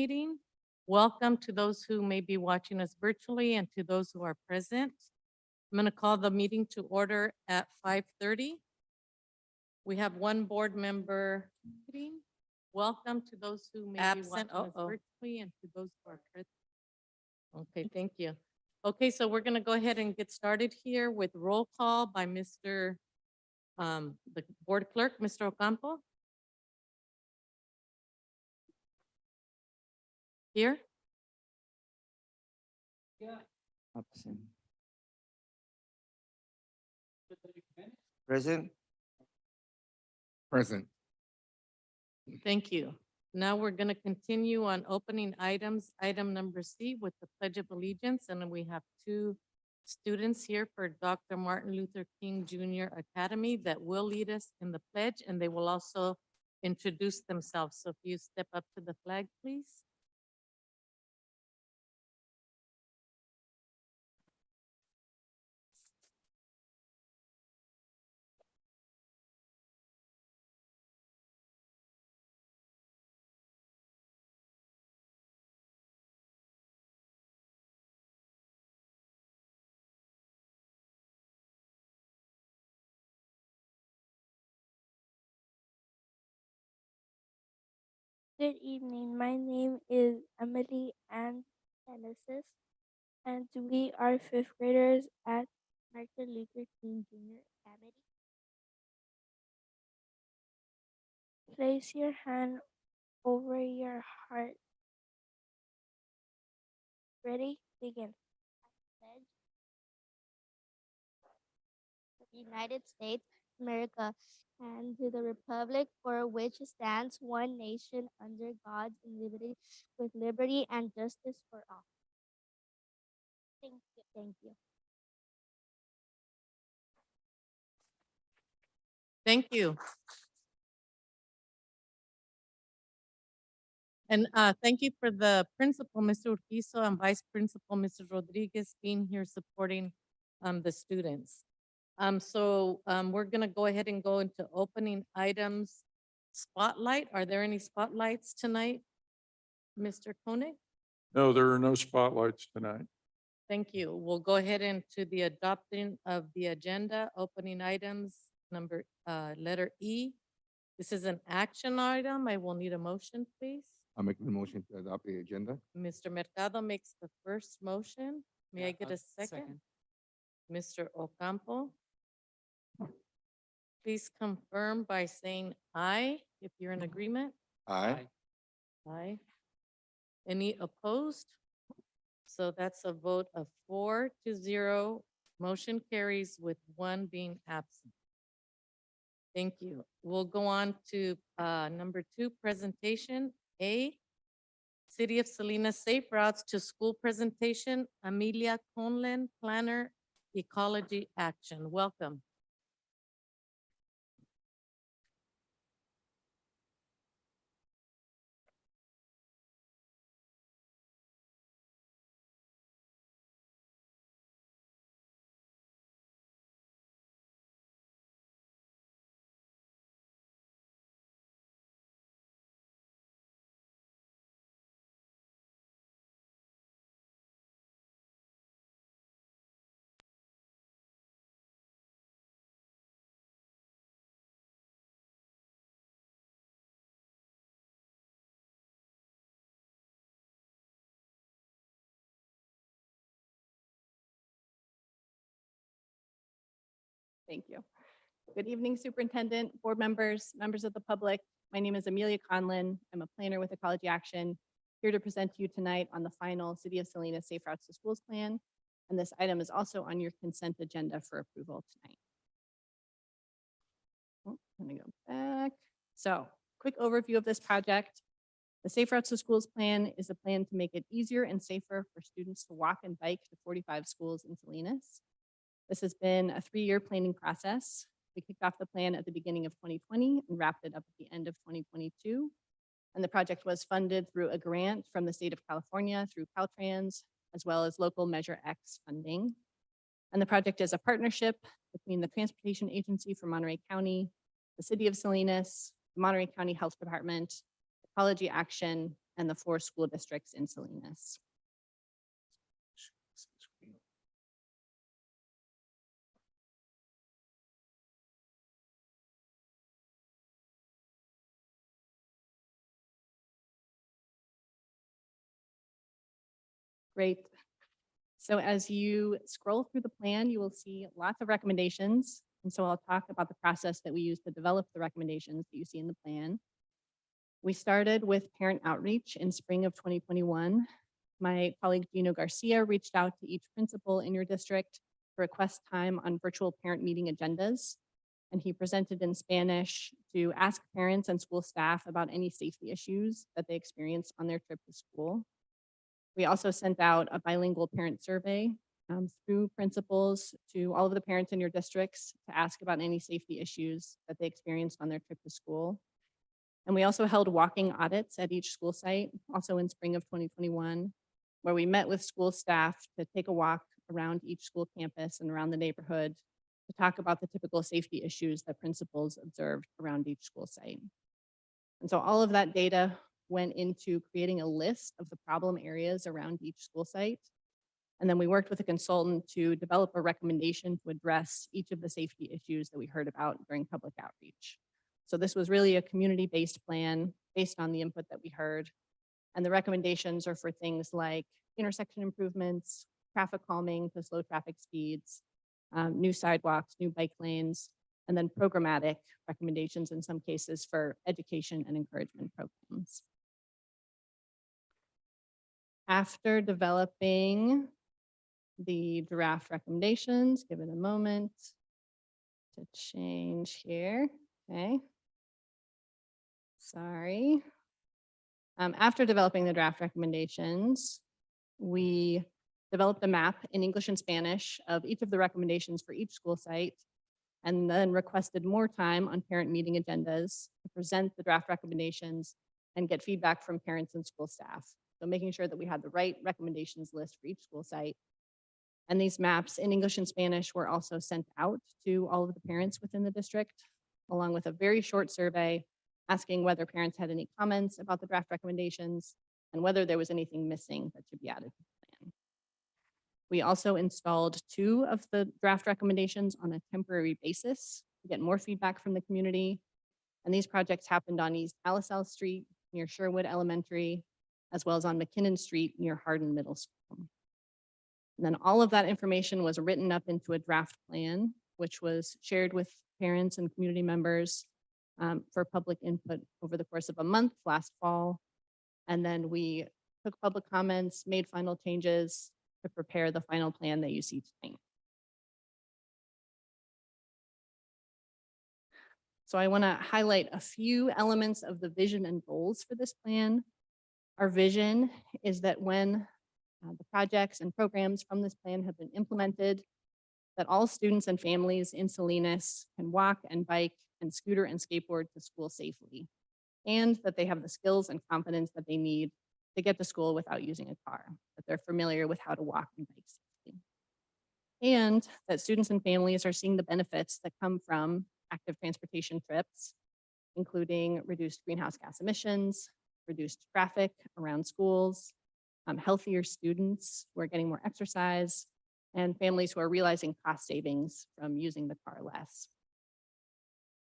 Meeting. Welcome to those who may be watching us virtually and to those who are present. I'm going to call the meeting to order at 5:30. We have one board member. Welcome to those who may be Absent. watching us Uh-oh. virtually and to those who are present. Okay, thank you. Okay, so we're going to go ahead and get started here with roll call by the board clerk, Mr. Ocampo. Here. Absent. Present. Present. Thank you. Now we're going to continue on opening items. Item number C with the Pledge of Allegiance, and we have two students here for Dr. Martin Luther King Jr. Academy that will lead us in the pledge, and they will also introduce themselves. So if you step up to the flag, please. Good evening. My name is Emily Ann Genesis, and we are fifth graders at Martin Luther King Jr. Academy. Place your hand over your heart. Ready? Begin. Pledge of the United States of America and to the republic for which stands one nation under God and liberty and justice for all. Thank you. Thank you. Thank you. And thank you for the principal, Mr. Urquizo, and vice principal, Mr. Rodriguez, being here supporting the students. We're gonna go ahead and go into opening items. Spotlight, are there any spotlights tonight? Mr. Koenig? No, there are no spotlights tonight. Thank you. We'll go ahead into the adopting of the agenda, opening items, letter E. This is an action item. I will need a motion, please. I'll make the motion to adopt the agenda. Mr. Mercado makes the first motion. May I get a second? Mr. Ocampo? Please confirm by saying aye if you're in agreement. Aye. Aye. Any opposed? So that's a vote of 4-0. Motion carries with one being absent. Thank you. We'll go on to number 2, presentation A. City of Salinas Safe Routes to School presentation. Amelia Conlon, Planner, Ecology Action. Welcome. Thank you. Good evening, Superintendent, board members, members of the public. My name is Amelia Conlon. I'm a planner with Ecology Action, here to present to you tonight on the final City of Salinas Safe Routes to Schools plan. And this item is also on your consent agenda for approval tonight. Let me go back. So, quick overview of this project. The Safe Routes to Schools plan is a plan to make it easier and safer for students to walk and bike to 45 schools in Salinas. This has been a 3-year planning process. We kicked off the plan at the beginning of 2020 and wrapped it up at the end of 2022. And the project was funded through a grant from the state of California through Caltrans, as well as local Measure X funding. And the project is a partnership between the Transportation Agency for Monterey County, the City of Salinas, the Monterey County Health Department, Ecology Action, and the 4 school districts in Salinas. Great. So as you scroll through the plan, you will see lots of recommendations. And so I'll talk about the process that we use to develop the recommendations that you see in the plan. We started with parent outreach in spring of 2021. My colleague Gino Garcia reached out to each principal in your district to request time on virtual parent meeting agendas. And he presented in Spanish to ask parents and school staff about any safety issues that they experienced on their trip to school. We also sent out a bilingual parent survey through principals to all of the parents in your districts to ask about any safety issues that they experienced on their trip to school. And we also held walking audits at each school site, also in spring of 2021, where we met with school staff to take a walk around each school campus and around the neighborhood to talk about the typical safety issues that principals observed around each school site. And so all of that data went into creating a list of the problem areas around each school site. And then we worked with a consultant to develop a recommendation to address each of the safety issues that we heard about during public outreach. So this was really a community-based plan based on the input that we heard. And the recommendations are for things like intersection improvements, traffic calming to slow traffic speeds, new sidewalks, new bike lanes, and then programmatic recommendations in some cases for education and encouragement programs. After developing the draft recommendations, give it a moment to change here. Okay. Sorry. After developing the draft recommendations, we developed a map in English and Spanish of each of the recommendations for each school site, and then requested more time on parent meeting agendas to present the draft recommendations and get feedback from parents and school staff. So making sure that we had the right recommendations list for each school site. And these maps in English and Spanish were also sent out to all of the parents within the district, along with a very short survey asking whether parents had any comments about the draft recommendations and whether there was anything missing that should be added to the plan. We also installed 2 of the draft recommendations on a temporary basis to get more feedback from the community. And these projects happened on East Alisal Street near Sherwood Elementary, as well as on McKinnon Street near Hardin Middle School. And then all of that information was written up into a draft plan, which was shared with parents and community members for public input over the course of a month last fall. And then we took public comments, made final changes to prepare the final plan that you see tonight. So I want to highlight a few elements of the vision and goals for this plan. Our vision is that when the projects and programs from this plan have been implemented, that all students and families in Salinas can walk and bike and scooter and skateboard to school safely, and that they have the skills and confidence that they need to get to school without using a car, that they're familiar with how to walk and bike safely. And that students and families are seeing the benefits that come from active transportation trips, including reduced greenhouse gas emissions, reduced traffic around schools, healthier students who are getting more exercise, and families who are realizing cost savings from using the car less.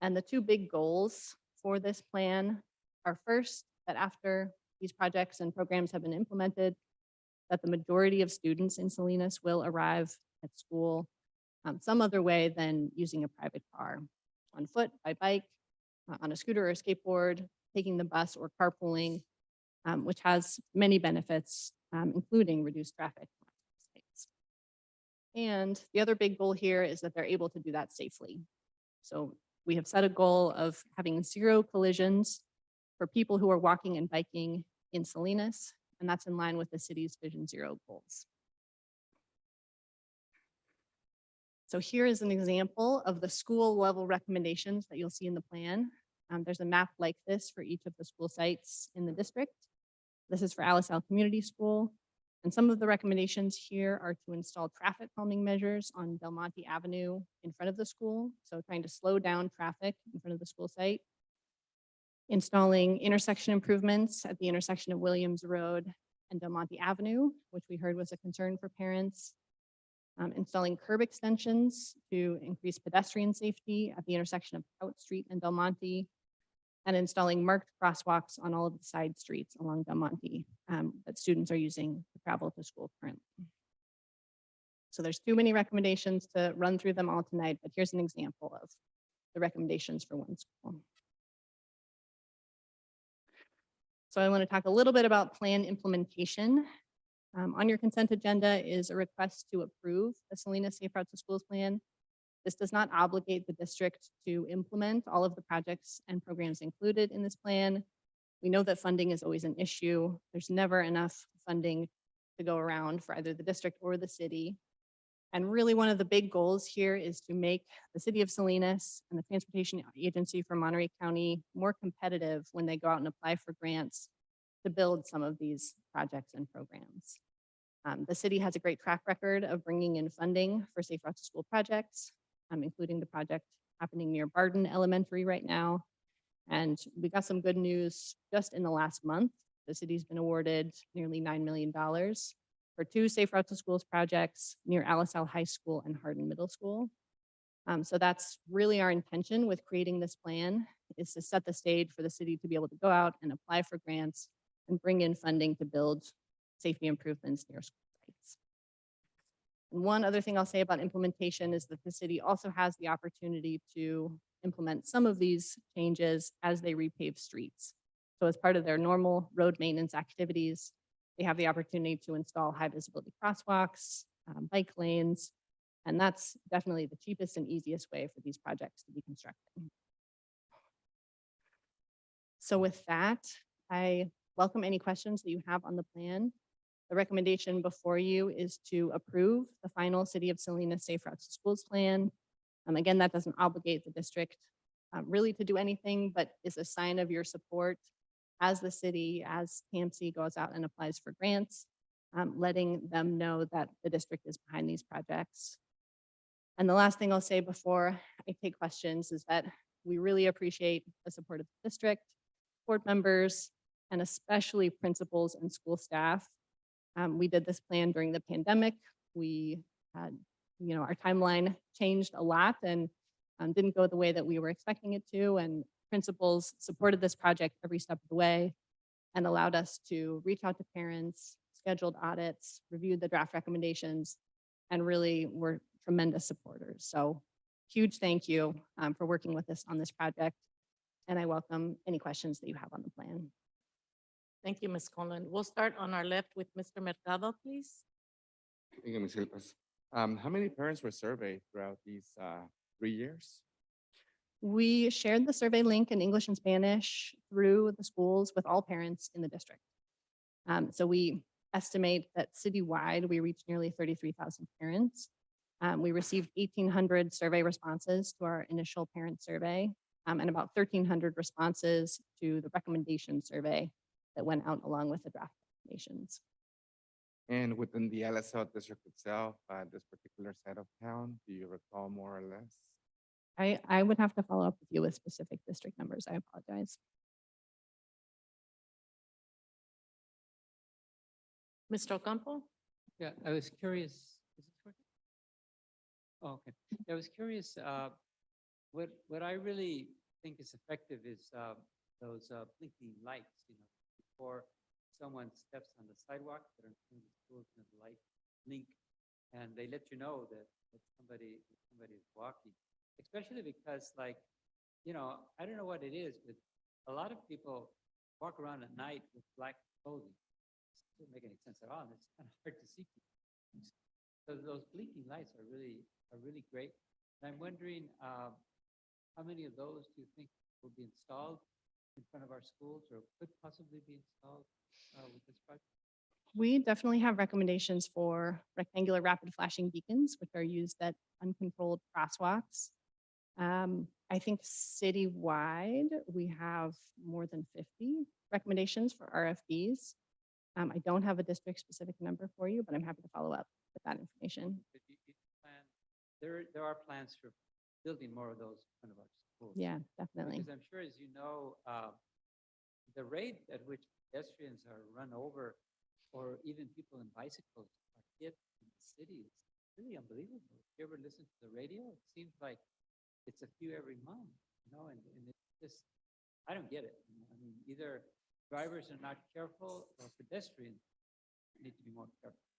And the 2 big goals for this plan are first, that after these projects and programs have been implemented, that the majority of students in Salinas will arrive at school some other way than using a private car, on foot, by bike, on a scooter or skateboard, taking the bus or carpooling, which has many benefits, including reduced traffic. And the other big goal here is that they're able to do that safely. So we have set a goal of having 0 collisions for people who are walking and biking in Salinas, and that's in line with the city's Vision Zero goals. So here is an example of the school level recommendations that you'll see in the plan. There's a map like this for each of the school sites in the district. This is for Alisal Community School. And some of the recommendations here are to install traffic calming measures on Del Monte Avenue in front of the school. So trying to slow down traffic in front of the school site. installing intersection improvements at the intersection of Williams Road and Del Monte Avenue, which we heard was a concern for parents. Installing curb extensions to increase pedestrian safety at the intersection of Out Street and Del Monte, and installing marked crosswalks on all of the side streets along Del Monte that students are using to travel to school currently. So there's too many recommendations to run through them all tonight, but here's an example of the recommendations for one school. So I want to talk a little bit about plan implementation. On your consent agenda is a request to approve the Salinas Safe Routes to Schools plan. This does not obligate the district to implement all of the projects and programs included in this plan. We know that funding is always an issue. There's never enough funding to go around for either the district or the city. And really one of the big goals here is to make the city of Salinas and the Transportation Agency for Monterey County more competitive when they go out and apply for grants to build some of these projects and programs. The city has a great track record of bringing in funding for Safe Routes to School projects, including the project happening near Barden Elementary right now. And we got some good news just in the last month. The city's been awarded nearly $9 million for 2 Safe Routes to Schools projects near Alisal High School and Hardin Middle School. So that's really our intention with creating this plan, is to set the stage for the city to be able to go out and apply for grants and bring in funding to build safety improvements near school sites. And one other thing I'll say about implementation is that the city also has the opportunity to implement some of these changes as they repave streets. So as part of their normal road maintenance activities, they have the opportunity to install high visibility crosswalks, bike lanes, and that's definitely the cheapest and easiest way for these projects to be constructed. So with that, I welcome any questions that you have on the plan. The recommendation before you is to approve the final City of Salinas Safe Routes to Schools plan. Again, that doesn't obligate the district really to do anything, but is a sign of your support as the city, as TAMC goes out and applies for grants, letting them know that the district is behind these projects. And the last thing I'll say before I take questions is that we really appreciate the support of the district, board members, and especially principals and school staff. We did this plan during the pandemic. We had, our timeline changed a lot and didn't go the way that we were expecting it to. And principals supported this project every step of the way and allowed us to reach out to parents, scheduled audits, reviewed the draft recommendations, and really were tremendous supporters. So huge thank you for working with us on this project. And I welcome any questions that you have on the plan. Thank you, Ms. Conlon. We'll start on our left with Mr. Mercado, please. Thank you, Ms. Hilpas. How many parents were surveyed throughout these 3 years? We shared the survey link in English and Spanish through the schools with all parents in the district. So we estimate that citywide, we reached nearly 33,000 parents. We received 1,800 survey responses to our initial parent survey and about 1,300 responses to the recommendation survey that went out along with the draft recommendations. And within the LSL district itself, this particular side of town, do you recall more or less? I would have to follow up with you with specific district numbers. I apologize. Mr. Ocampo? Yeah, I was curious. Is it working? Oh, okay. I was curious. What I really think is effective is those blinking lights. Before someone steps on the sidewalk, that are in the schools, and the light blink, and they let you know that somebody is walking. Especially because, I don't know what it is, but a lot of people walk around at night with black clothing. It doesn't make any sense at all, and it's kind of hard to see people. So those blinking lights are really great. And I'm wondering how many of those do you think will be installed in front of our schools or could possibly be installed with this project? We definitely have recommendations for rectangular rapid flashing beacons, which are used at uncontrolled crosswalks. I think citywide, we have more than 50 recommendations for RFBs. I don't have a district specific number for you, but I'm happy to follow up with that information. But you plan, there are plans for building more of those in front of our schools. Yeah, definitely. Because I'm sure, as you know, the rate at which pedestrians are run over, or even people in bicycles are hit in the city is really unbelievable. If you ever listen to the radio, it seems like it's a few every month, and it's just, I don't get it. I mean, either drivers are not careful or pedestrians need to be more careful,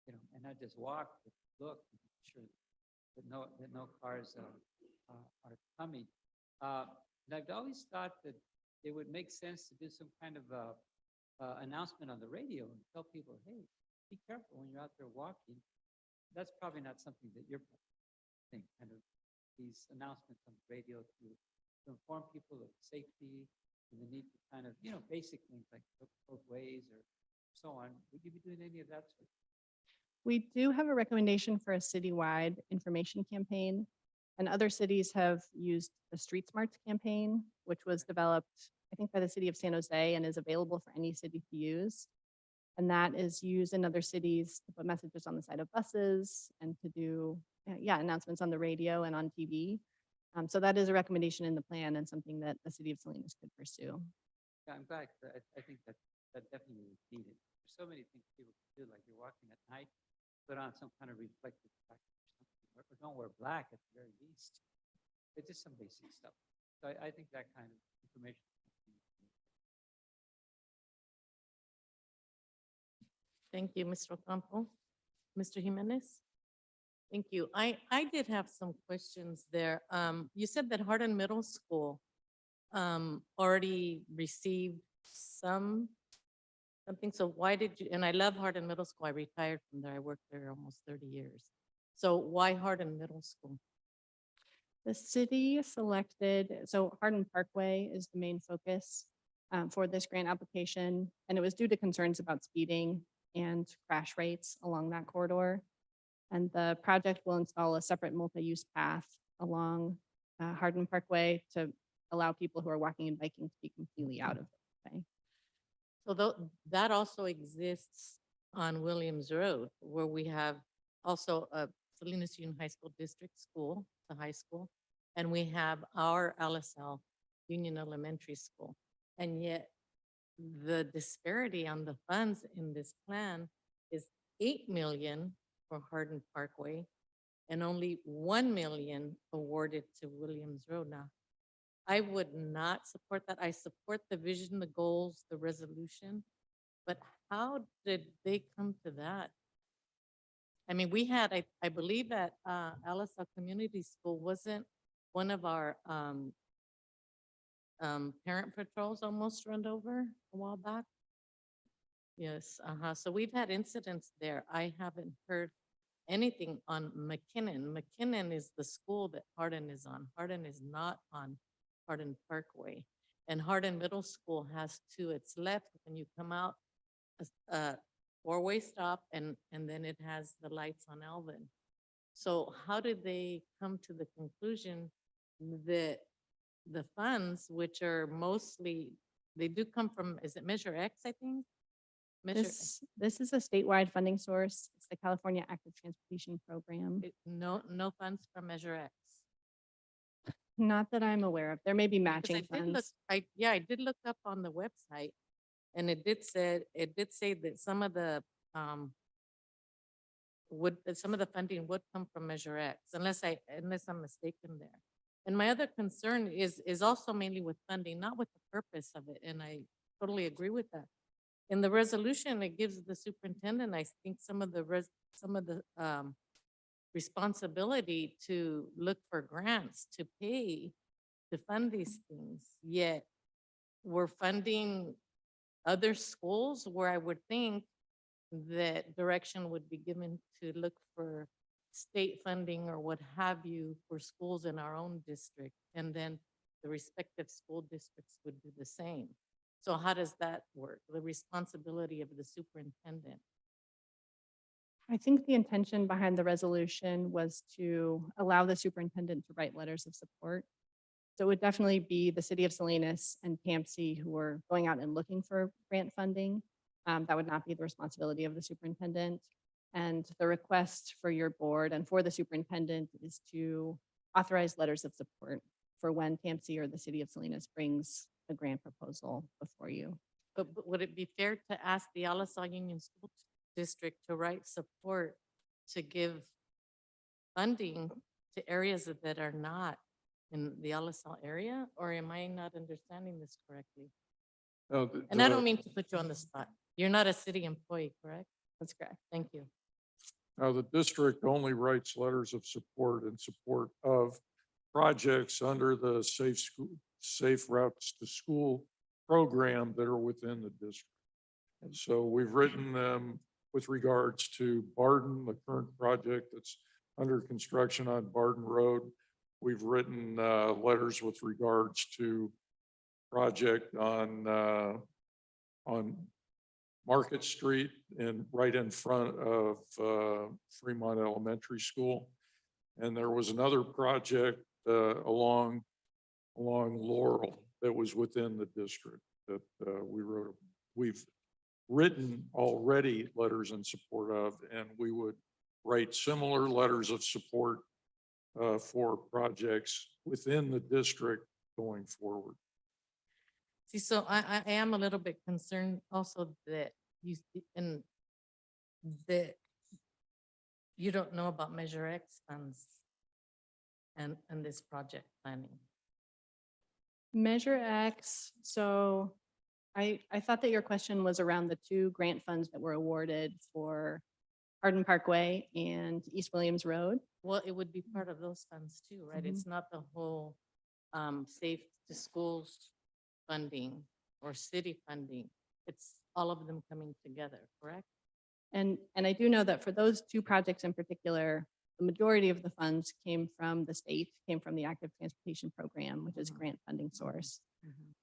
and not just walk, but look, and make sure that no cars are coming. And I've always thought that it would make sense to do some kind of announcement on the radio and tell people, hey, be careful when you're out there walking. That's probably not something that you're think, kind of these announcements on the radio to inform people of safety and the need to kind of, basic things like look both ways or so on. Would you be doing any of that sort? We do have a recommendation for a citywide information campaign, and other cities have used the Street Smarts campaign, which was developed, I think, by the city of San Jose and is available for any city to use. And that is used in other cities to put messages on the side of buses and to do, announcements on the radio and on TV. So that is a recommendation in the plan and something that the city of Salinas could pursue. Yeah, I'm glad. I think that definitely is needed. There's so many things people can do, like you're walking at night, put on some kind of reflective jacket or something, or don't wear black at the very least. It's just some basic stuff. So I think that kind of information. Thank you, Mr. Ocampo. Mr. Jimenez? Thank you. I did have some questions there. You said that Hardin Middle School already received something. So why did you, and I love Hardin Middle School. I retired from there. I worked there almost 30 years. So why Hardin Middle School? The city selected, so Hardin Parkway is the main focus for this grant application, and it was due to concerns about speeding and crash rates along that corridor. And the project will install a separate multi-use path along Hardin Parkway to allow people who are walking and biking to be completely out of the way. So that also exists on Williams Road, where we have also a Salinas Union High School District School, the high school, and we have our LSL Union Elementary School. And yet the disparity on the funds in this plan is 8 million for Hardin Parkway and only 1 million awarded to Williams Road. Now, I would not support that. I support the vision, the goals, the resolution, but how did they come to that? I mean, we had, I believe that LSL Community School wasn't one of our parent patrols almost run over a while back. Yes, so we've had incidents there. I haven't heard anything on McKinnon. McKinnon is the school that Hardin is on. Hardin is not on Hardin Parkway. And Hardin Middle School has to its left when you come out, a four-way stop, and then it has the lights on Alvin. So how did they come to the conclusion that the funds, which are mostly, they do come from, is it Measure X, I think? This is a statewide funding source. It's the California Active Transportation Program. No funds from Measure X. Not that I'm aware of. There may be Because matching I did look, funds. I did look up on the website, and it did say that some of the funding would come from Measure X, unless I'm mistaken there. And my other concern is also mainly with funding, not with the purpose of it, and I totally agree with that. In the resolution, it gives the superintendent, I think, some of the responsibility to look for grants to pay to fund these things. Yet we're funding other schools where I would think that direction would be given to look for state funding or what have you for schools in our own district. And then the respective school districts would do the same. So how does that work? The responsibility of the superintendent. I think the intention behind the resolution was to allow the superintendent to write letters of support. So it would definitely be the city of Salinas and PAMC who are going out and looking for grant funding. That would not be the responsibility of the superintendent. And the request for your board and for the superintendent is to authorize letters of support for when PAMC or the city of Salinas brings the grant proposal before you. But would it be fair to ask the Alisal Union School District to write support to give funding to areas that are not in the Alisal area? Or am I not understanding this correctly? No, And I don't mean to put you on the spot. You're not a city employee, correct? That's correct. Thank you. Now, the district only writes letters of support in support of projects under the Safe Routes to School program that are within the district. And so we've written them with regards to Barden, the current project that's under construction on Barden Road. We've written letters with regards to project on Market Street and right in front of Fremont Elementary School. And there was another project along Laurel that was within the district that we've written already letters in support of, and we would write similar letters of support for projects within the district going forward. See, so I am a little bit concerned also that that you don't know about Measure X funds and this project planning. Measure X, so I thought that your question was around the two grant funds that were awarded for Arden Parkway and East Williams Road. Well, it would be part of those funds too, right? Mhm. It's not the whole Safe to Schools funding or city funding. It's all of them coming together, correct? And I do know that for those two projects in particular, the majority of the funds came from the state, came from the Active Transportation Program, which is Mhm. grant funding source.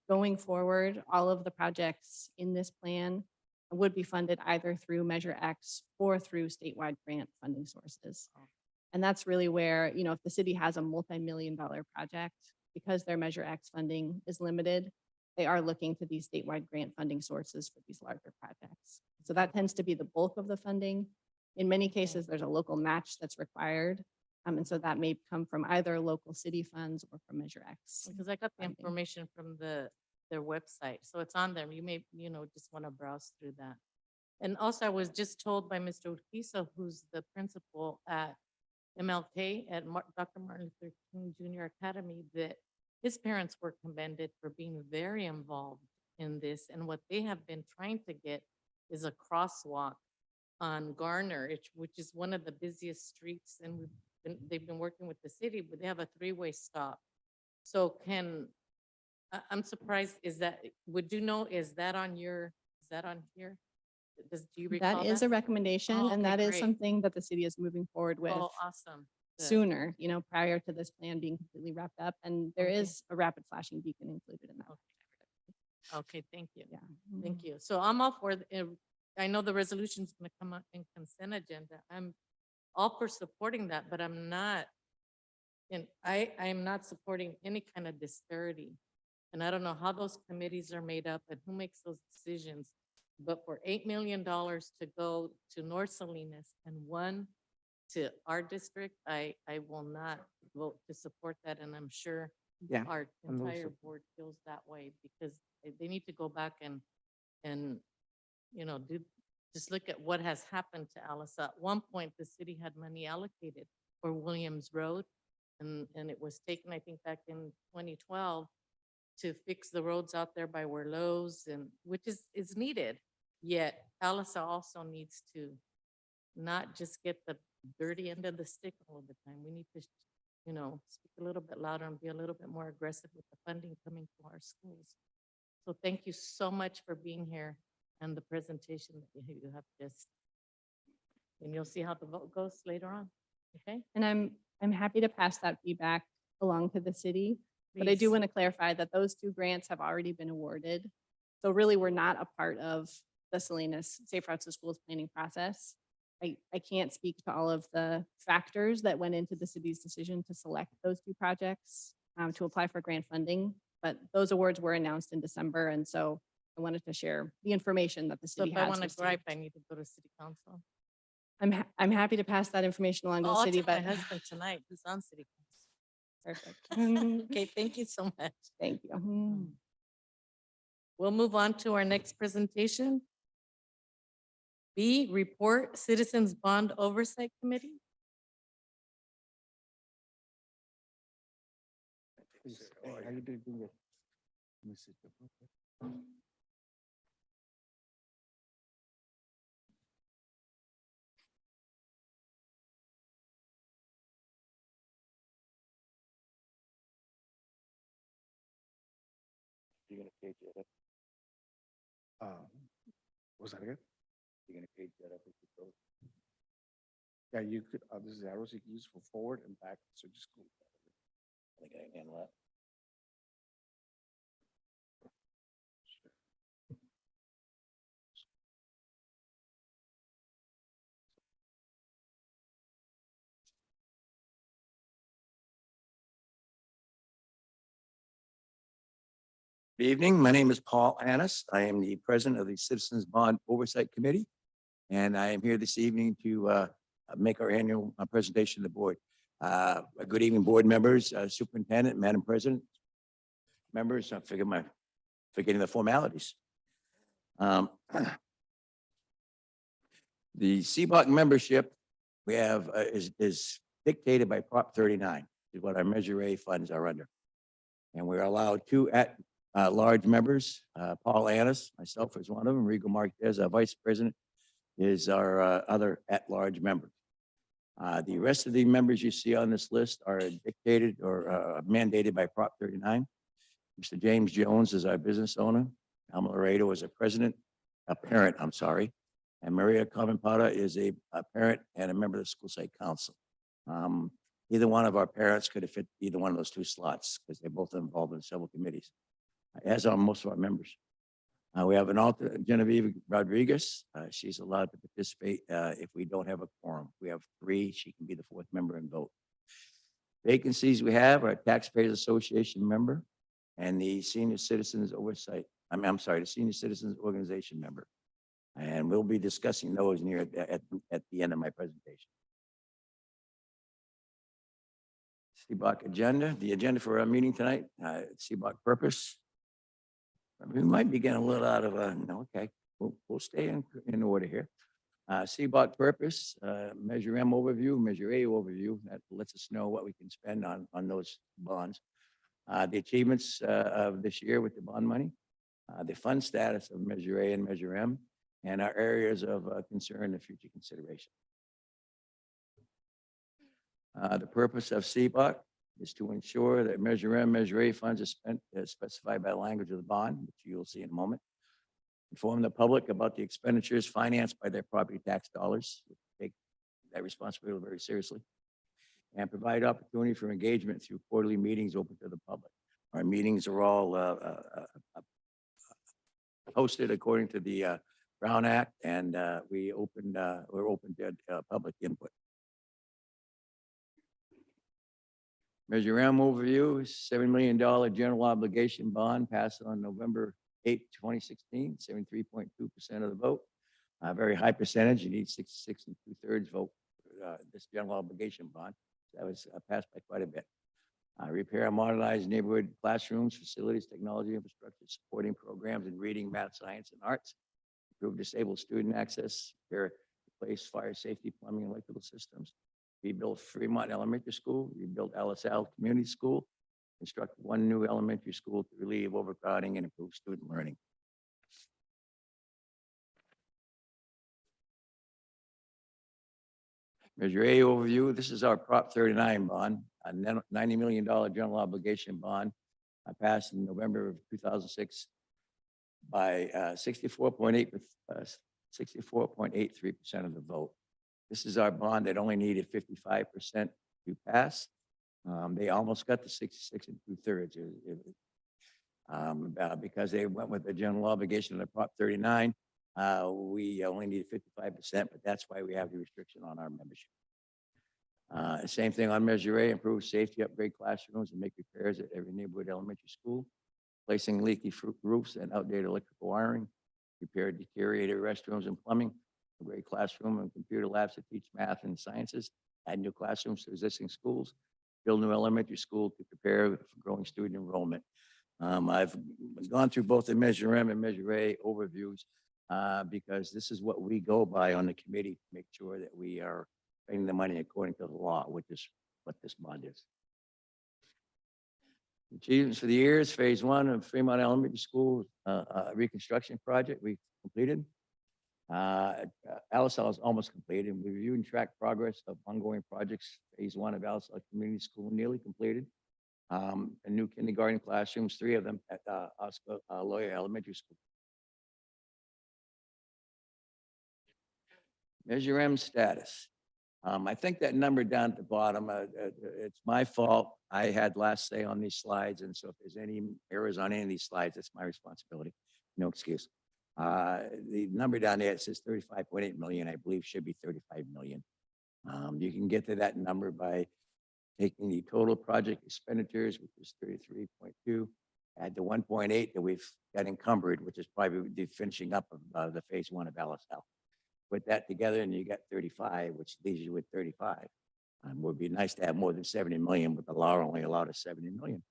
Going forward, all of the projects in this plan would be funded either through Measure X or through statewide grant funding sources. Oh. And that's really where, if the city has a multi-million-dollar project, because their Measure X funding is limited, they are looking to these statewide grant funding sources for these larger projects. So that tends to be the bulk of the funding. In many cases, there's a local match that's required. And so that may come from either local city funds or from Measure X. Because I got the funding. information from their website, so it's on there. You may, just want to browse through that. And also, I was just told by Mr. Urquiza, who's the principal at MLK at Dr. Martin Luther King Jr. Academy, that his parents were commended for being very involved in this. And what they have been trying to get is a crosswalk on Garner, which is one of the busiest streets. And they've been working with the city, but they have a three-way stop. So I'm surprised, is that on here? Do you recall That is a recommendation, Oh, and okay, that is great. something that the city is moving forward with Oh, awesome. Good. sooner, prior to this plan being completely wrapped up. And there Okay. is a rapid flashing beacon included in that. Okay, thank you. Yeah. Thank you. So I'm all for, I know the resolution's gonna come up in consent agenda. I'm all for supporting that, but I'm not, I'm not supporting any kind of disparity. And I don't know how those committees are made up and who makes those decisions. But for $8 million to go to North Salinas and one to our district, I will not vote to support that. And I'm sure Yeah, our I'm also entire support. board feels that way, because they need to go back and just look at what has happened to Alice. At one point, the city had money allocated for Williams Road, and it was taken, I think, back in 2012 to fix the roads out there by where Lowe's, and which is needed. Yet Alice also needs to not just get the dirty end of the stick all the time. We need to speak a little bit louder and be a little bit more aggressive with the funding coming to our schools. So thank you so much for being here and the presentation that you have just. And you'll see how the vote goes later on, okay? And I'm happy to pass that feedback along to the city. But I do Please. want to clarify that those two grants have already been awarded. So really, we're not a part of the Salinas Safe Routes to Schools planning process. I can't speak to all of the factors that went into the city's decision to select those two projects to apply for grant funding, but those awards were announced in December, and so I wanted to share the information that the So city if I has want to received. gripe, I need to go to city council. I'm happy to pass that information along to Oh, the I'll city, tell my but husband tonight, who's on city council. perfect. Okay, thank you so much. Thank you. Mm. We'll move on to our next presentation. B, Report Citizens Bond Oversight Committee. Hey, how you doing? Let me see. You're gonna page that up. Was that again? You're gonna page that up if you go. Yeah, you could, this is arrows you can use for forward and back, so just go. I think I can handle that. Good evening. My name is Paul Annis. I am the president of the Citizens Bond Oversight Committee. And I am here this evening to make our annual presentation to the board. Good evening, board members, superintendent, madam president, members, forgetting the formalities. The CBOC membership we have is dictated by Prop 39, is what our Measure A funds are under. And we're allowed two large members, Paul Annis, myself is one of them, Rigo Marquez, our vice president, is our other at-large member. The rest of the members you see on this list are dictated or mandated by Prop 39. Mr. James Jones is our business owner. Alma Laredo is a parent, I'm sorry. And Maria Carmenpada is a parent and a member of the school site council. Either one of our parents could have fit either one of those two slots because they're both involved in several committees, as are most of our members. We have an alternate, Genevieve Rodriguez. She's allowed to participate if we don't have a quorum. We have 3. She can be the 4th member and vote. Vacancies we have are Taxpayers Association member and the Senior Citizens Oversight. I'm sorry, the Senior Citizens Organization member. And we'll be discussing those near at the end of my presentation. CBOC agenda, the agenda for our meeting tonight, CBOC purpose. We might be getting a little out of no, okay, we'll stay in order here. CBOC purpose, Measure M overview, Measure A overview, that lets us know what we can spend on those bonds. The achievements of this year with the bond money, the fund status of Measure A and Measure M, and our areas of concern and future consideration. The purpose of CBOC is to ensure that Measure M, Measure A funds are spent as specified by the language of the bond, which you will see in a moment. Inform the public about the expenditures financed by their property tax dollars. Take that responsibility very seriously. And provide opportunity for engagement through quarterly meetings open to the public. Our meetings are all hosted according to the Brown Act, and we're open to public input. Measure M overview, $7 million general obligation bond passed on November 8, 2016, 73.2% of the vote. A very high percentage. You need 66 2/3 vote for this general obligation bond. That was passed by quite a bit. Repair and modernize neighborhood classrooms, facilities, technology, infrastructure, supporting programs in reading, math, science, and arts. Improve disabled student access, replace fire safety, plumbing, and electrical systems. Rebuild Fremont Elementary School, rebuild LaSalle Community School, construct 1 new elementary school to relieve overcrowding and improve student learning. Measure A overview, this is our Prop 39 bond, a $90 million general obligation bond passed in November of 2006 by 64.83% of the vote. This is our bond that only needed 55% to pass. They almost got to 66 2/3 because they went with the general obligation of the Prop 39. We only needed 55%, but that's why we have the restriction on our membership. Same thing on Measure A, improve safety, upgrade classrooms, and make repairs at every neighborhood elementary school, placing leaky roofs and outdated electrical wiring, repair deteriorated restrooms and plumbing, upgrade classroom and computer labs to teach math and sciences, add new classrooms to existing schools, build new elementary school to prepare for growing student enrollment. I've gone through both the Measure M and Measure A overviews because this is what we go by on the committee to make sure that we are spending the money according to the law, which is what this bond is. Achievements for the years, Phase 1 of Fremont Elementary School reconstruction project we completed. Alisal is almost completed. We reviewed and tracked progress of ongoing projects. Phase 1 of Alisal Community School nearly completed. A new kindergarten classrooms, 3 of them at Oscar Lawyer Elementary School. Measure M status. I think that number down at the bottom, it's my fault. I had last say on these slides, and so if there's any errors on any of these slides, it's my responsibility. No excuse. The number down there, it says 35.8 million, I believe should be 35 million. You can get to that number by taking the total project expenditures, which is 33.2, add the 1.8 that we've got encumbered, which is probably the finishing up of the Phase 1 of Alisal. Put that together and you get 35, which leaves you with 35. Would be nice to have more than 70 million, but the law only allowed us 70 million.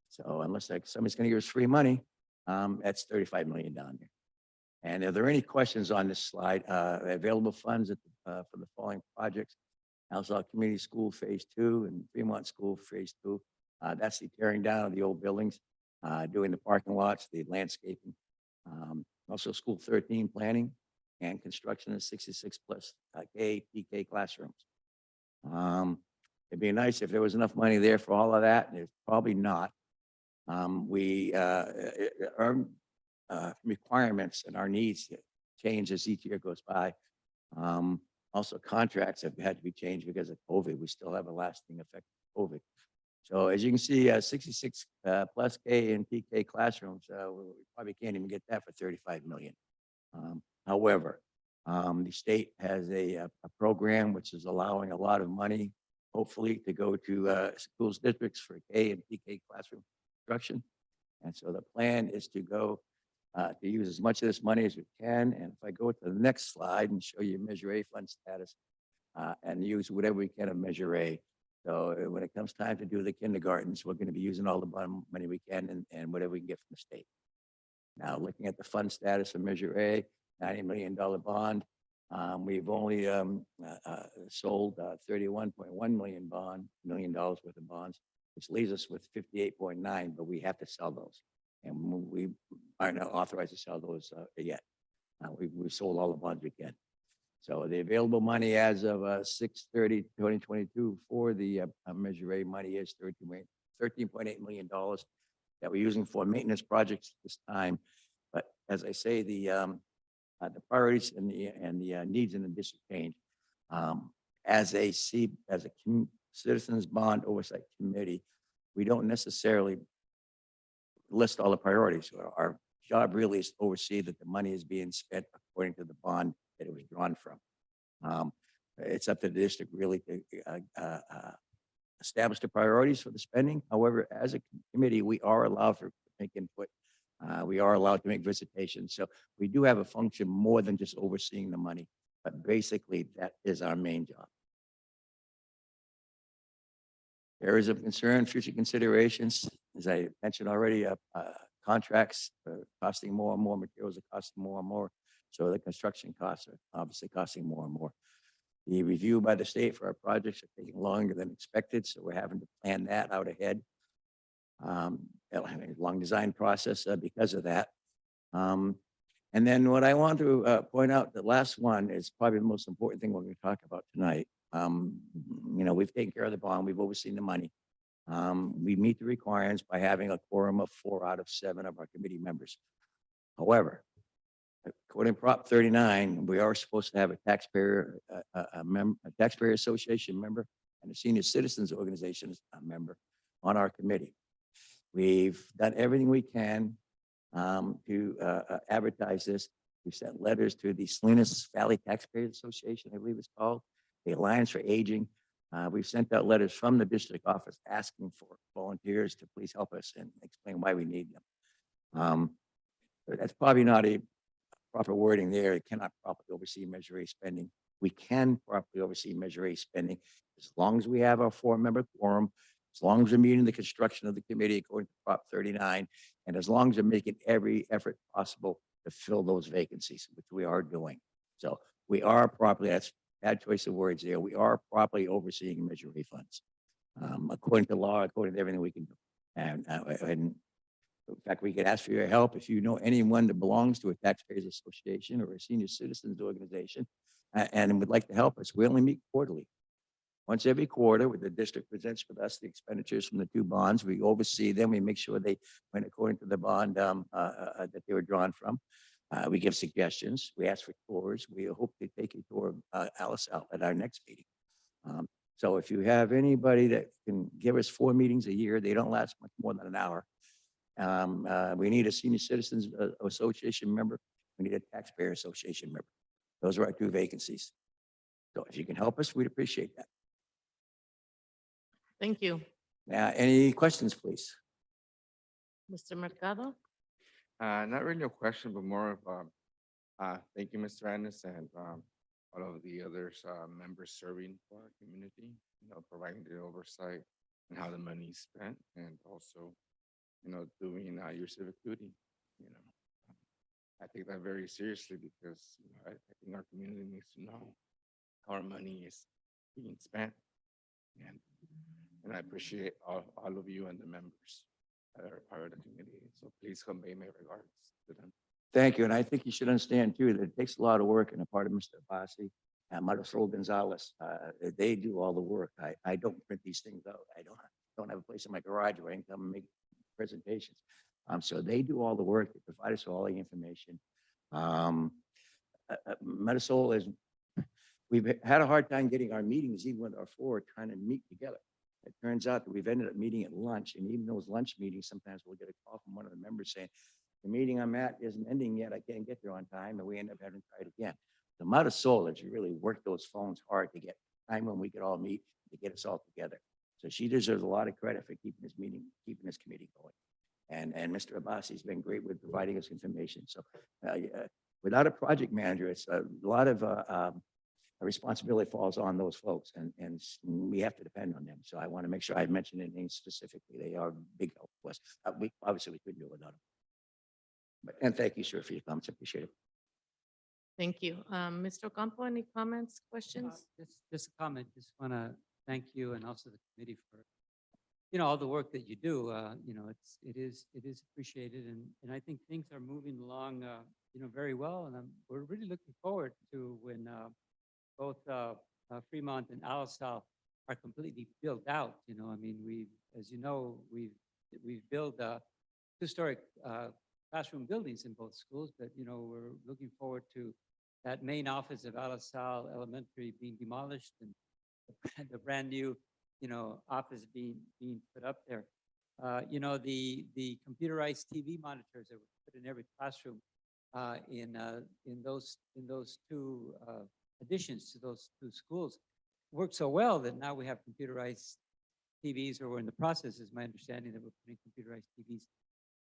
So unless somebody's going to give us free money, that's 35 million down there. And are there any questions on this slide? Available funds for the following projects: Alisal Community School Phase 2 and Fremont School Phase 2. That's the tearing down of the old buildings, doing the parking lots, the landscaping. Also School 13 planning and construction of 66 plus K, PK classrooms. It'd be nice if there was enough money there for all of that, and there's probably not. Our requirements and our needs change as each year goes by. Also, contracts have had to be changed because of COVID. We still have a lasting effect of COVID. So as you can see, 66 plus K and PK classrooms, we probably can't even get that for 35 million. However, the state has a program which is allowing a lot of money, hopefully, to go to schools districts for K and PK classroom construction. And so the plan is to go to use as much of this money as we can. And if I go to the next slide and show you Measure A fund status and use whatever we can of Measure A. So when it comes time to do the kindergartens, we're going to be using all the bond money we can and whatever we can get from the state. Now, looking at the fund status of Measure A, $90 million bond. We've only sold $31.1 million worth of bonds, which leaves us with 58.9, but we have to sell those. And we aren't authorized to sell those yet. We've sold all the bonds we can. So the available money as of 6/30/2022 for the Measure A money is $13.8 million that we're using for maintenance projects this time. But as I say, the priorities and the needs in the district change. As a Citizens Bond Oversight Committee, we don't necessarily list all the priorities. Our job really is to oversee that the money is being spent according to the bond that it was drawn from. It's up to the district really to establish the priorities for the spending. However, as a committee, we are allowed to make input. We are allowed to make visitations. So we do have a function more than just overseeing the money, but basically that is our main job. Areas of concern, future considerations, as I mentioned already, contracts are costing more and more, materials are costing more and more. So the construction costs are obviously costing more and more. The review by the state for our projects are taking longer than expected, so we're having to plan that out ahead. It'll have a long design process because of that. And then what I want to point out, the last one is probably the most important thing we're going to talk about tonight. We've taken care of the bond, we've overseen the money. We meet the requirements by having a quorum of 4 out of 7 of our committee members. However, according to Prop 39, we are supposed to have a taxpayer association member and a senior citizens organization member on our committee. We've done everything we can to advertise this. We've sent letters to the Salinas Valley Taxpayers Association, I believe it's called, the Alliance for Aging. We've sent out letters from the district office asking for volunteers to please help us and explain why we need them. But that's probably not a proper wording there. It cannot properly oversee Measure A spending. We can properly oversee Measure A spending as long as we have our 4-member quorum As long as we're meeting the construction of the committee according to Prop 39, and as long as we're making every effort possible to fill those vacancies, which we are doing. So we are properly, that's bad choice of words there, we are properly overseeing Measure A funds. According to law, according to everything we can do. And in fact, we could ask for your help if you know anyone that belongs to a taxpayers association or a senior citizens organization and would like to help us. We only meet quarterly. Once every quarter, with the district presents with us the expenditures from the two bonds, we oversee them. We make sure they went according to the bond that they were drawn from. We give suggestions. We ask for tours. We hope to take a tour of Alice out at our next meeting. So if you have anybody that can give us 4 meetings a year, they don't last much more than an hour. We need a senior citizens association member. We need a taxpayer association member. Those are our 2 vacancies. So if you can help us, we'd appreciate that. Thank you. Now, any questions, please? Mr. Mercado? Not really a question, but more of, thank you, Mr. Ennis, and all of the others, members serving for our community, providing the oversight and how the money is spent, and also, doing your civic duty, I take that very seriously because I think our community needs to know how our money is being spent. And I appreciate all of you and the members that are part of the community. So please convey my regards to them. Thank you. And I think you should understand too, that it takes a lot of work on the part of Mr. Abbasi and Marisol Gonzalez. They do all the work. I don't print these things out. I don't have a place in my garage where I can come and make presentations. So they do all the work. They provide us all the information. Marisol is, we've had a hard time getting our meetings, even with our 4 trying to meet together. It turns out that we've ended up meeting at lunch, and even those lunch meetings, sometimes we'll get a call from one of the members saying, the meeting I'm at isn't ending yet. I can't get there on time, and we end up having to try it again. The Marisol has really worked those phones hard to get time when we could all meet, to get us all together. So she deserves a lot of credit for keeping this meeting, keeping this committee going. And Mr. Abbasi has been great with providing us information. So without a project manager, it's a lot of responsibility falls on those folks, and we have to depend on them. So I want to make sure I mention their names specifically. They are a big help to us. We couldn't do it without them. And thank you, sir, for your comments. I appreciate it. Thank you. Mr. Ocampo, any comments, questions? Just a comment. Just want to thank you and also the committee for, all the work that you do. It is appreciated, and I think things are moving along, very well. And we're really looking forward to when both Fremont and Alisal are completely built out. As you know, we've built 2-story classroom buildings in both schools, but we're looking forward to that main office of Alisal Elementary being demolished and the brand new office being put up there. The computerized TV monitors that were put in every classroom in those 2 additions to those 2 schools worked so well that now we have computerized TVs, or we're in the process, is my understanding, that we're putting computerized TVs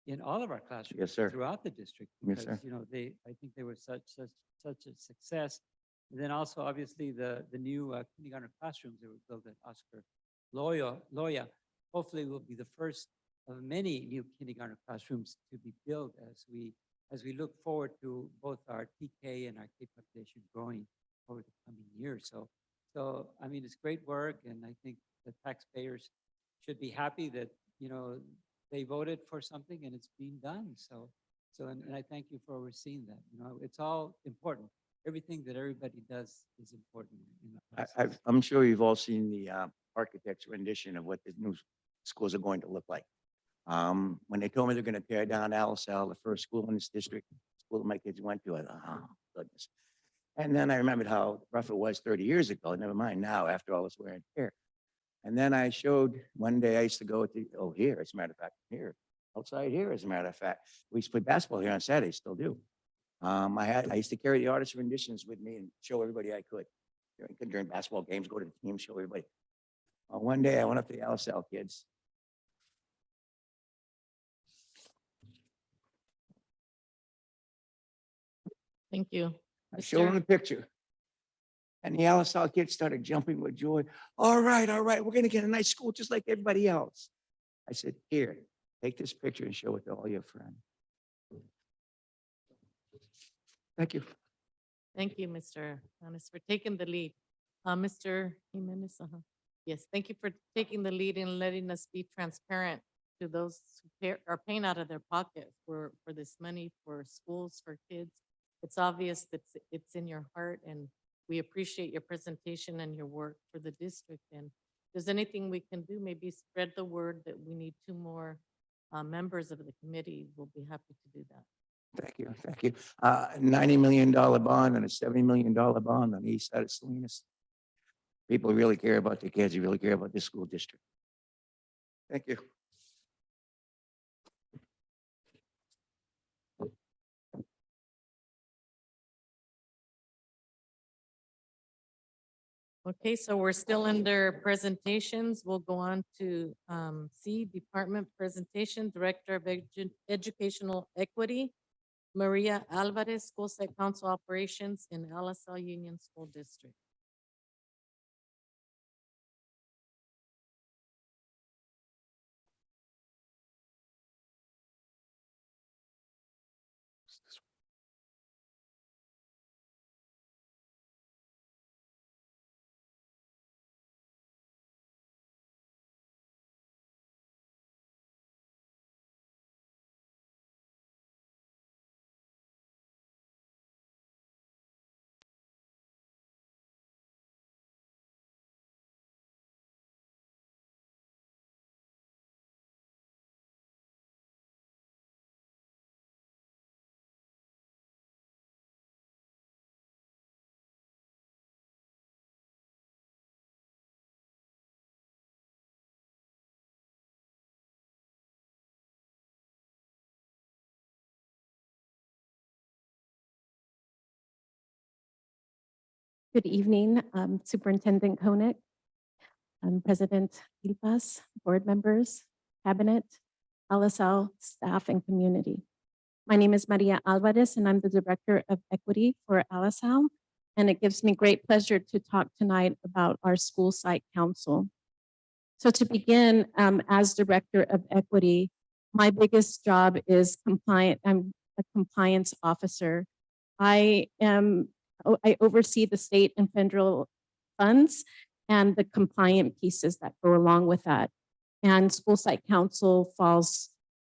in all of our classrooms. Yes, sir. Throughout the district. Yes, Because, sir. I think they were such a success. And then also, obviously, the new kindergarten classrooms that were built at Oscar Loya, hopefully will be the first of many new kindergarten classrooms to be built as we look forward to both our TK and our K population growing over the coming years. So it's great work, and I think the taxpayers should be happy that, they voted for something and it's being done. And I thank you for overseeing that. It's all important. Everything that everybody does is important. I'm sure you've all seen the architect's rendition of what the new schools are going to look like. When they told me they're going to tear down Alisal, the first school in this district, school that my kids went to, I thought, oh, goodness. And then I remembered how rough it was 30 years ago. Never mind now, after all this wear and tear. And then I showed, one day I used to go to, here, as a matter of fact, here, outside here, as a matter of fact. We used to play basketball here on Saturdays, still do. I used to carry the artist renditions with me and show everybody I could. During basketball games, go to the team, show everybody. One day I went up to the Alisal kids. Thank you. I showed them the picture. And the Alisal kids started jumping with joy. All right, we're gonna get a nice school just like everybody else. I said, here, take this picture and show it to all your friends. Thank you. Thank you, Mr. Yanis, for taking the lead. Mr. Jimenez, yes, thank you for taking the lead and letting us be transparent to those who are paying out of their pocket for this money, for schools, for kids. It's obvious that it's in your heart, and we appreciate your presentation and your work for the district. And if there's anything we can do, maybe spread the word that we need 2 more members of the committee. We'll be happy to do that. Thank you, thank you. $90 million bond and a $70 million bond on the east side of Salinas. People really care about the kids, they really care about the school district. Thank you. Okay, so we're still under presentations. We'll go on to C, Department Presentation, Director of Educational Equity, Maria Alvarez, School Site Council Operations in Alisal Union School District. Good evening, Superintendent Koenig, President Ilpas, board members, cabinet, LSL staff, and community. My name is Maria Alvarez, and I'm the Director of Equity for LSL. And it gives me great pleasure to talk tonight about our school site council. So to begin, as Director of Equity, my biggest job is compliant. I'm a compliance officer. I oversee the state and federal funds and the compliant pieces that go along with that. And school site council falls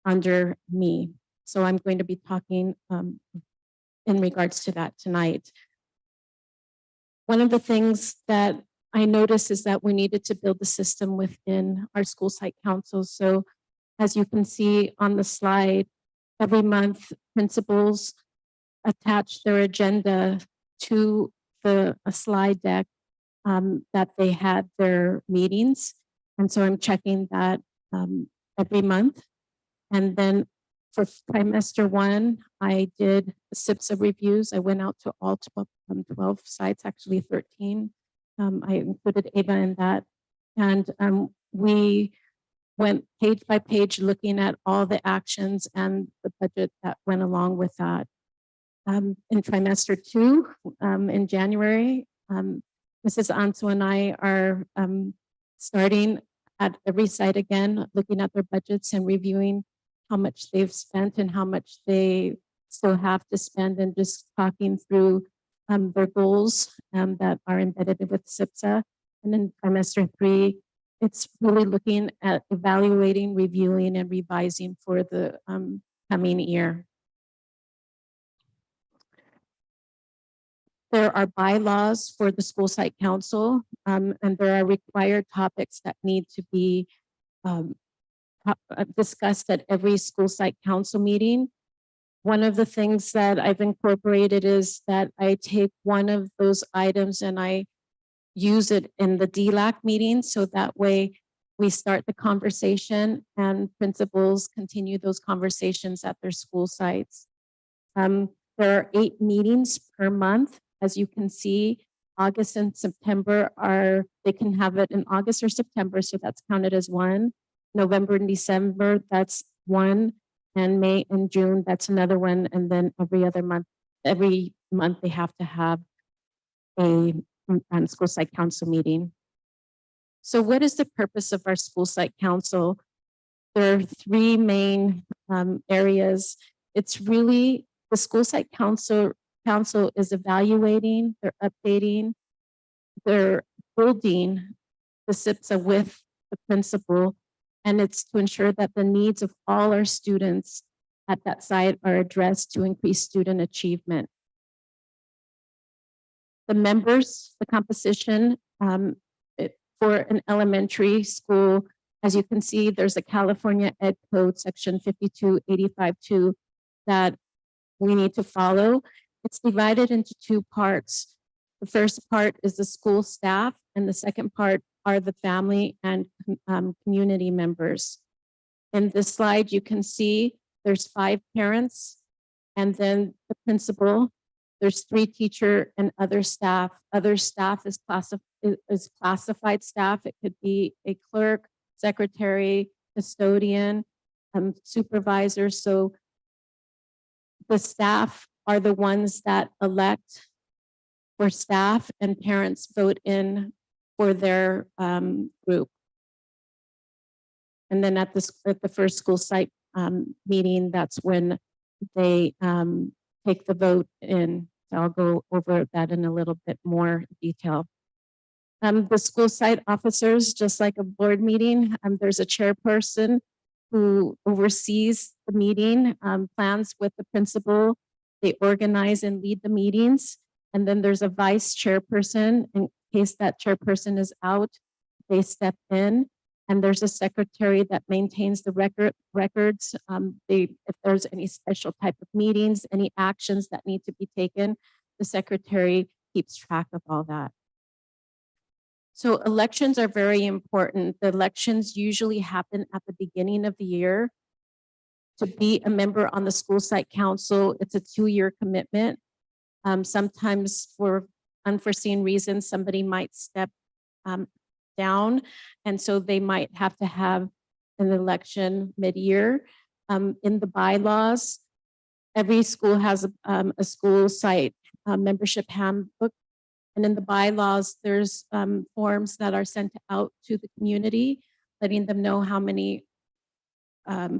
under me. So I'm going to be talking in regards to that tonight. One of the things that I noticed is that we needed to build the system within our school site councils. So as you can see on the slide, every month principals attach their agenda to a slide deck that they had their meetings. And so I'm checking that every month. And then for trimester 1, I did SIPSA reviews. I went out to all 12 sites, actually 13. I included Ava in that. And we went page by page looking at all the actions and the budget that went along with that. In trimester 2, in January, Mrs. Anso and I are starting at every site again, looking at their budgets and reviewing how much they've spent and how much they still have to spend, and just talking through their goals that are embedded with SIPSA. And in trimester 3, it's really looking at evaluating, reviewing, and revising for the coming year. There are bylaws for the school site council, and there are required topics that need to be discussed at every school site council meeting. One of the things that I've incorporated is that I take one of those items and I use it in the DLAC meeting, so that way we start the conversation and principals continue those conversations at their school sites. There are 8 meetings per month. As you can see, August and September they can have it in August or September, so that's counted as 1. November and December, that's 1. And May and June, that's another 1. And then every month they have to have a school site council meeting. So what is the purpose of our school site council? There are three main areas. It's really the school site council is evaluating, they're updating, they're building the SIPSA with the principal, and it's to ensure that the needs of all our students at that site are addressed to increase student achievement. The members, the composition for an elementary school, as you can see, there's a California Ed Code section 52852 that we need to follow. It's divided into two parts. The first part is the school staff, and the second part are the family and community members. In this slide, you can see there's 5 parents, and then the principal. There's 3 teacher and other staff. Other staff is classified staff. It could be a clerk, secretary, custodian, supervisor. So the staff are the ones that elect for staff, and parents vote in for their group. And then at the first school site meeting, that's when they take the vote in. So I'll go over that in a little bit more detail. The school site officers, just like a board meeting, there's a chairperson who oversees the meeting, plans with the principal. They organize and lead the meetings. And then there's a vice chairperson. In case that chairperson is out, they step in. And there's a secretary that maintains the records. If there's any special type of meetings, any actions that need to be taken, the secretary keeps track of all that. So elections are very important. The elections usually happen at the beginning of the year. To be a member on the school site council, it's a 2-year commitment. Sometimes for unforeseen reasons, somebody might step down, and so they might have to have an election mid-year. In the bylaws, every school has a school site membership handbook, and in the bylaws, there's forms that are sent out to the community, letting them know how many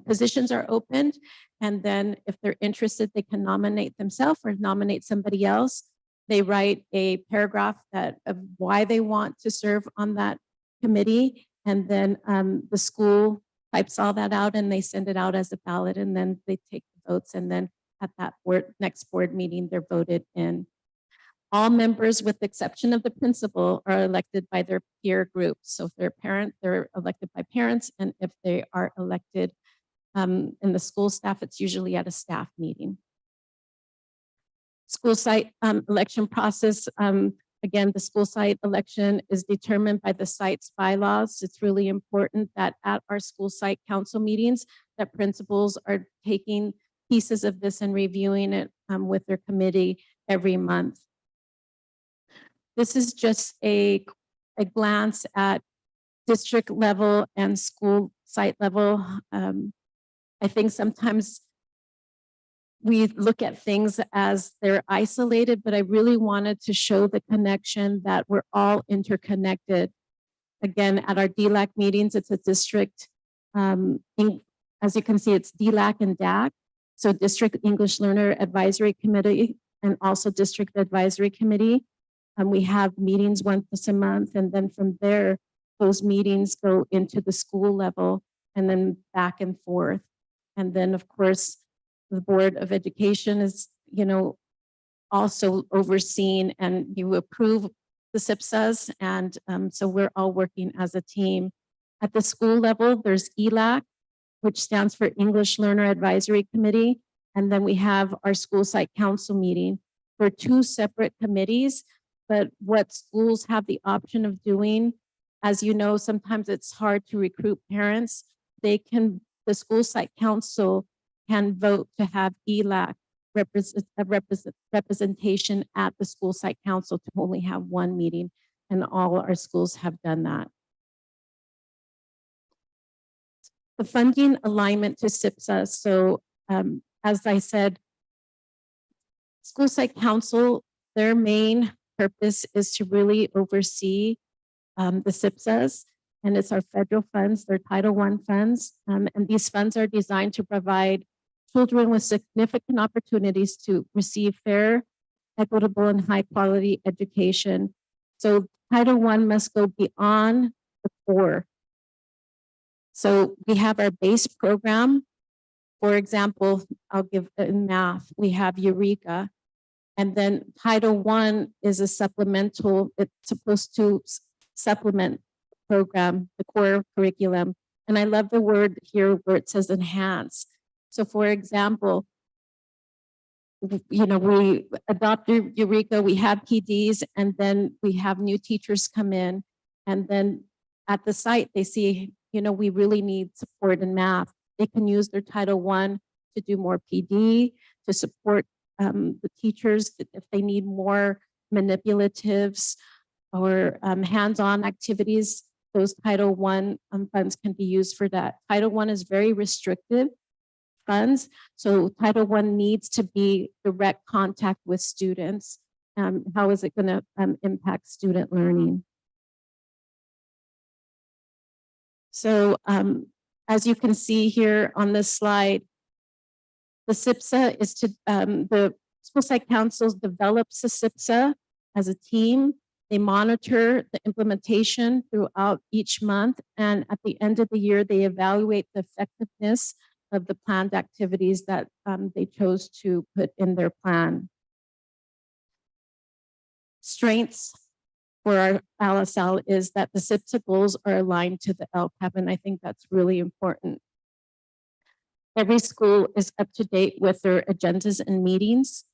positions are opened, and then if they're interested, they can nominate themselves or nominate somebody else. They write a paragraph of why they want to serve on that committee, and then the school types all that out and they send it out as a ballot, and then they take the votes, and then at that next board meeting, they're voted in. All members, with the exception of the principal, are elected by their peer group. So if they're a parent, they're elected by parents, and if they are elected in the school staff, it's usually at a staff meeting. School site election process. Again, the school site election is determined by the site's bylaws. It's really important that at our school site council meetings, that principals are taking pieces of this and reviewing it with their committee every month. This is just a glance at district level and school site level. I think sometimes we look at things as they're isolated, but I really wanted to show the connection that we're all interconnected. Again, at our DLAC meetings, it's a district, as you can see, it's DLAC and DAC. So District English Learner Advisory Committee and also District Advisory Committee. We have meetings once a month, and then from there, those meetings go into the school level and then back and forth. And then, of course, the Board of Education is, also overseen, and you approve the SIPSAs, and so we're all working as a team. At the school level, there's ELAC, which stands for English Learner Advisory Committee, and then we have our school site council meeting. They're 2 separate committees, but what schools have the option of doing, as you know, sometimes it's hard to recruit parents. The school site council can vote to have ELAC representation at the school site council to only have 1 meeting, and all our schools have done that. The funding alignment to SIPSA. So as I said, school site council, their main purpose is to really oversee the SIPSAs, and it's our federal funds, they're Title I funds. And these funds are designed to provide children with significant opportunities to receive fair, equitable, and high-quality education. So Title I must go beyond the core. So we have our base program. For example, I'll give in math, we have Eureka. And then Title I is a supplemental, it's supposed to supplement program, the core curriculum. And I love the word here where it says enhance. So for example, we adopt Eureka, we have PDs, and then we have new teachers come in. And then at the site, they see, we really need support in math. They can use their Title I to do more PD, to support the teachers if they need more manipulatives or hands-on activities. Those Title I funds can be used for that. Title I is very restrictive funds. So Title I needs to be direct contact with students. How is it going to impact student learning? So as you can see here on this slide, the SIPSA is to, the school site councils develops the SIPSA as a team. They monitor the implementation throughout each month. And at the end of the year, they evaluate the effectiveness of the planned activities that they chose to put in their plan. Strengths for our LSL is that the SIPSA goals are aligned to the LCAP, and I think that's really important. Every school is up to date with their agendas and meetings,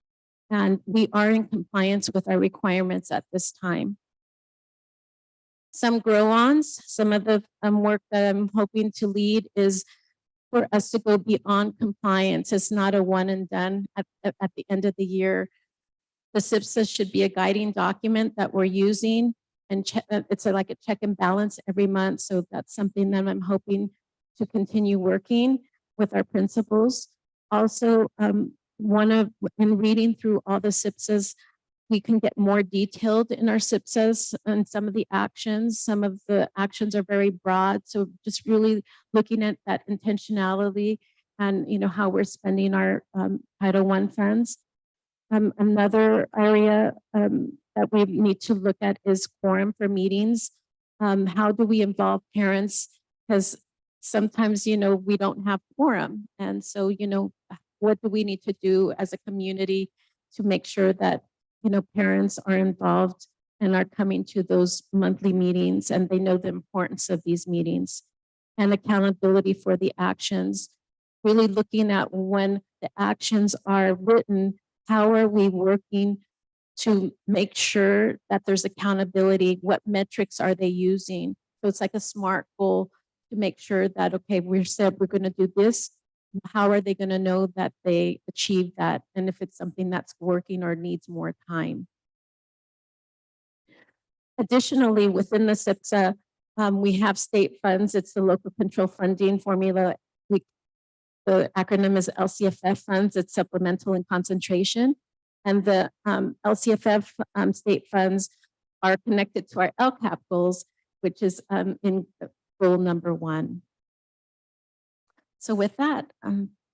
and we are in compliance with our requirements at this time. Some grow-ons, some of the work that I'm hoping to lead is for us to go beyond compliance. It's not a one and done at the end of the year. The SIPSA should be a guiding document that we're using, and it's like a check and balance every month. So that's something that I'm hoping to continue working with our principals. Also, in reading through all the SIPSAs, we can get more detailed in our SIPSAs and some of the actions. Some of the actions are very broad. So just really looking at that intentionality and how we're spending our Title I funds. Another area that we need to look at is quorum for meetings. How do we involve parents? Because sometimes, we don't have quorum. And so, what do we need to do as a community to make sure that, parents are involved and are coming to those monthly meetings and they know the importance of these meetings, and accountability for the actions, really looking at when the actions are written, how are we working to make sure that there's accountability? What metrics are they using? So it's like a SMART goal to make sure that, okay, we said we're going to do this. How are they going to know that they achieved that? And if it's something that's working or needs more time. Additionally, within the SIPSA, we have state funds. It's the local control funding formula. The acronym is LCFF funds. It's supplemental and concentration. And the LCFF state funds are connected to our LCAP goals, which is in goal number 1. So with that,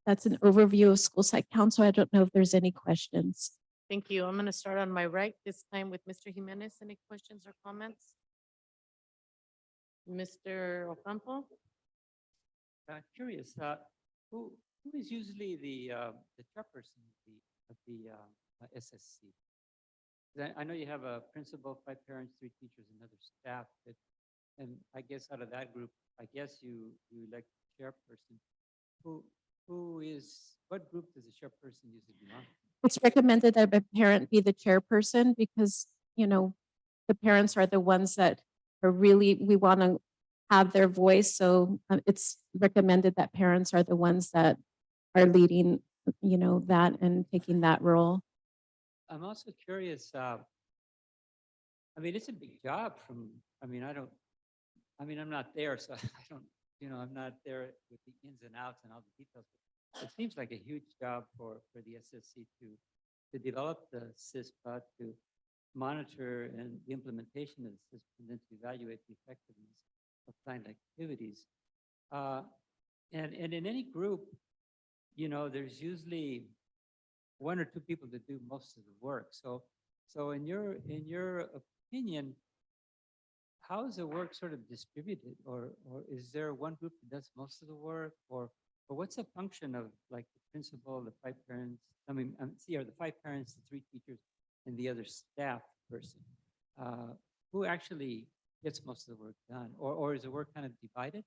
that's an overview of school site council. I don't know if there's any questions. Thank you. I'm going to start on my right this time with Mr. Jimenez. Any questions or comments? Mr. Ocampo? Curious, who is usually the chairperson of the SSC? 'Cause I know you have a principal, 5 parents, 3 teachers, and other staff. And I guess out of that group, I guess you elect chairperson. What group does the chairperson usually belong to? It's recommended that a parent be the chairperson because, the parents are the ones that are really, we want to have their voice. So it's recommended that parents are the ones that are leading, that and taking that role. I'm also curious, it's a big job I'm not there, so I don't, I'm not there with the ins and outs and all the details. But it seems like a huge job for the SSC to develop the CISPA, to monitor and the implementation of the system, and then to evaluate the effectiveness of planned activities. And in any group, there's usually one or two people that do most of the work. So in your opinion, how is the work sort of distributed, or is there one group that does most of the work, or what's the function of like the principal, the 5 parents? I mean, are the 5 parents, the 3 teachers, and the other staff person? Who actually gets most of the work done, or is the work kind of divided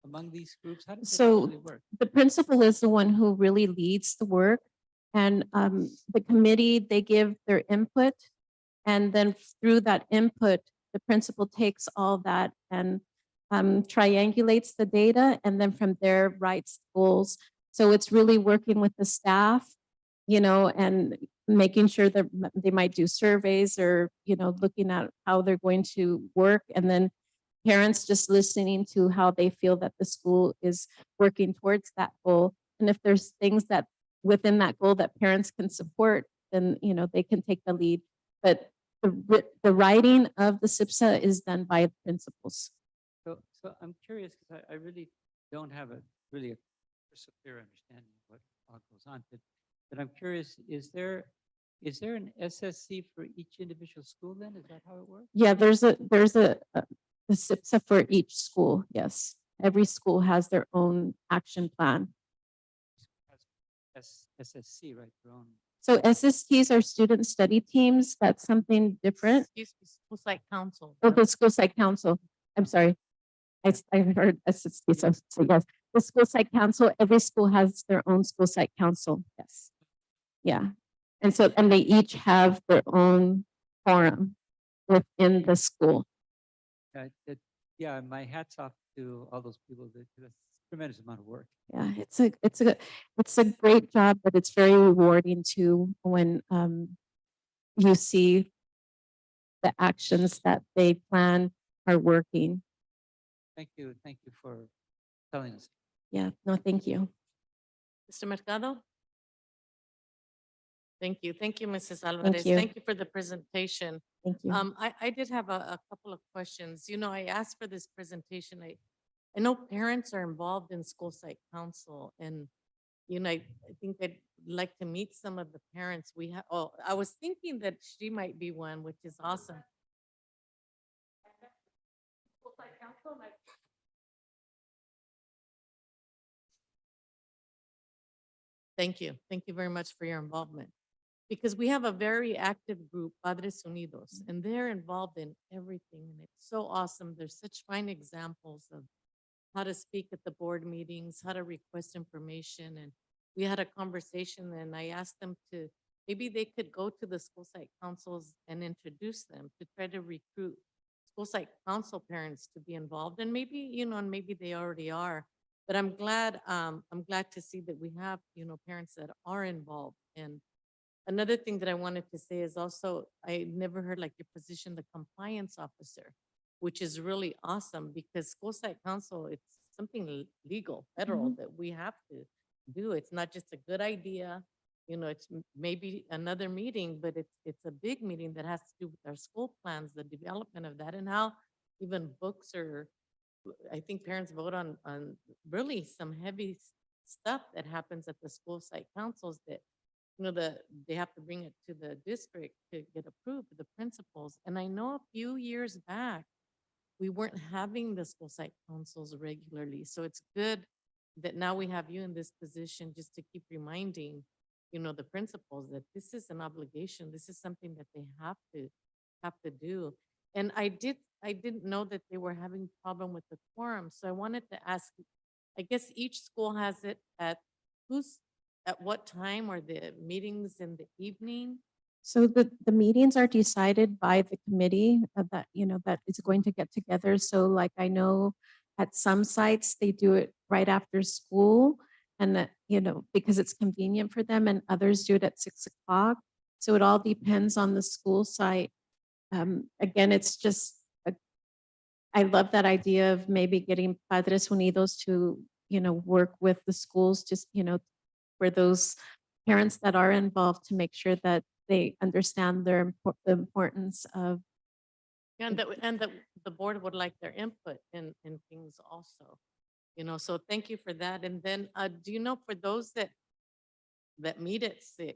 among these groups? How does it So actually work? the principal is the one who really leads the work. And the committee, they give their input. And then through that input, the principal takes all that and triangulates the data, and then from there writes goals. So it's really working with the staff, and making sure that they might do surveys or, looking at how they're going to work. And then parents just listening to how they feel that the school is working towards that goal. And if there's things that within that goal that parents can support, then, they can take the lead. But the writing of the SIPSA is done by the principals. So I'm curious, because I really don't have a crystal clear understanding of what all goes on. But I'm curious, is there an SSC for each individual school then? Is that how it works? Yeah, there's a SIPSA for each school. Yes. Every school has their own action plan. SSC, right? Their own. So SSTs are student study teams. That's something different. Excuse me, school site council. Oh, the school site council. I'm sorry. I heard SST, so yes. The school site council, every school has their own school site council. Yes. Yeah. And they each have their own forum within the school. Yeah, my hat's off to all those people. That's a tremendous amount of work. Yeah, it's a great job, but it's very rewarding too when you see the actions that they plan are working. Thank you for telling us. Yeah, no, thank you. Mr. Mercado? Thank you. Thank you, Mrs. Alvarez. you. Thank you for the presentation. Thank you. I did have a couple of questions. I asked for this presentation. I know parents are involved in school site council, and I think I'd like to meet some of the parents we have. Oh, I was thinking that she might be one, which is awesome. Thank you. Thank you very much for your involvement. Because we have a very active group, Padres Unidos, and they're involved in everything. And it's so awesome. There's such fine examples of how to speak at the board meetings, how to request information. And we had a conversation, and I asked them to, maybe they could go to the school site councils and introduce them to try to recruit school site council parents to be involved. And maybe, and maybe they already are. But I'm glad to see that we have, parents that are involved. And another thing that I wanted to say is also, I never heard like your position, the compliance officer, which is really awesome because school site council, it's something legal, federal that we have to do. It's not just a good idea. It's maybe another meeting, but it's a big meeting that has to do with our school plans, the development of that, and how even books are, I think parents vote on really some heavy stuff that happens at the school site councils that they have to bring it to the district to get approved, the principals. And I know a few years back, we weren't having the school site councils regularly. So it's good that now we have you in this position just to keep reminding, the principals that this is an obligation. This is something that they have to do. And I didn't know that they were having problem with the quorum. So I wanted to ask, I guess each school has it at what time are the meetings in the evening? So the meetings are decided by the committee that is going to get together. So like I know at some sites, they do it right after school and that, because it's convenient for them, and others do it at 6 o'clock. So it all depends on the school site. Again, it's just, I love that idea of maybe getting Padres Unidos to, work with the schools, just, for those parents that are involved to make sure that they understand the importance of. Yeah, and that the board would like their input in things also, so thank you for that. And then, do you know, for those that meet at 6,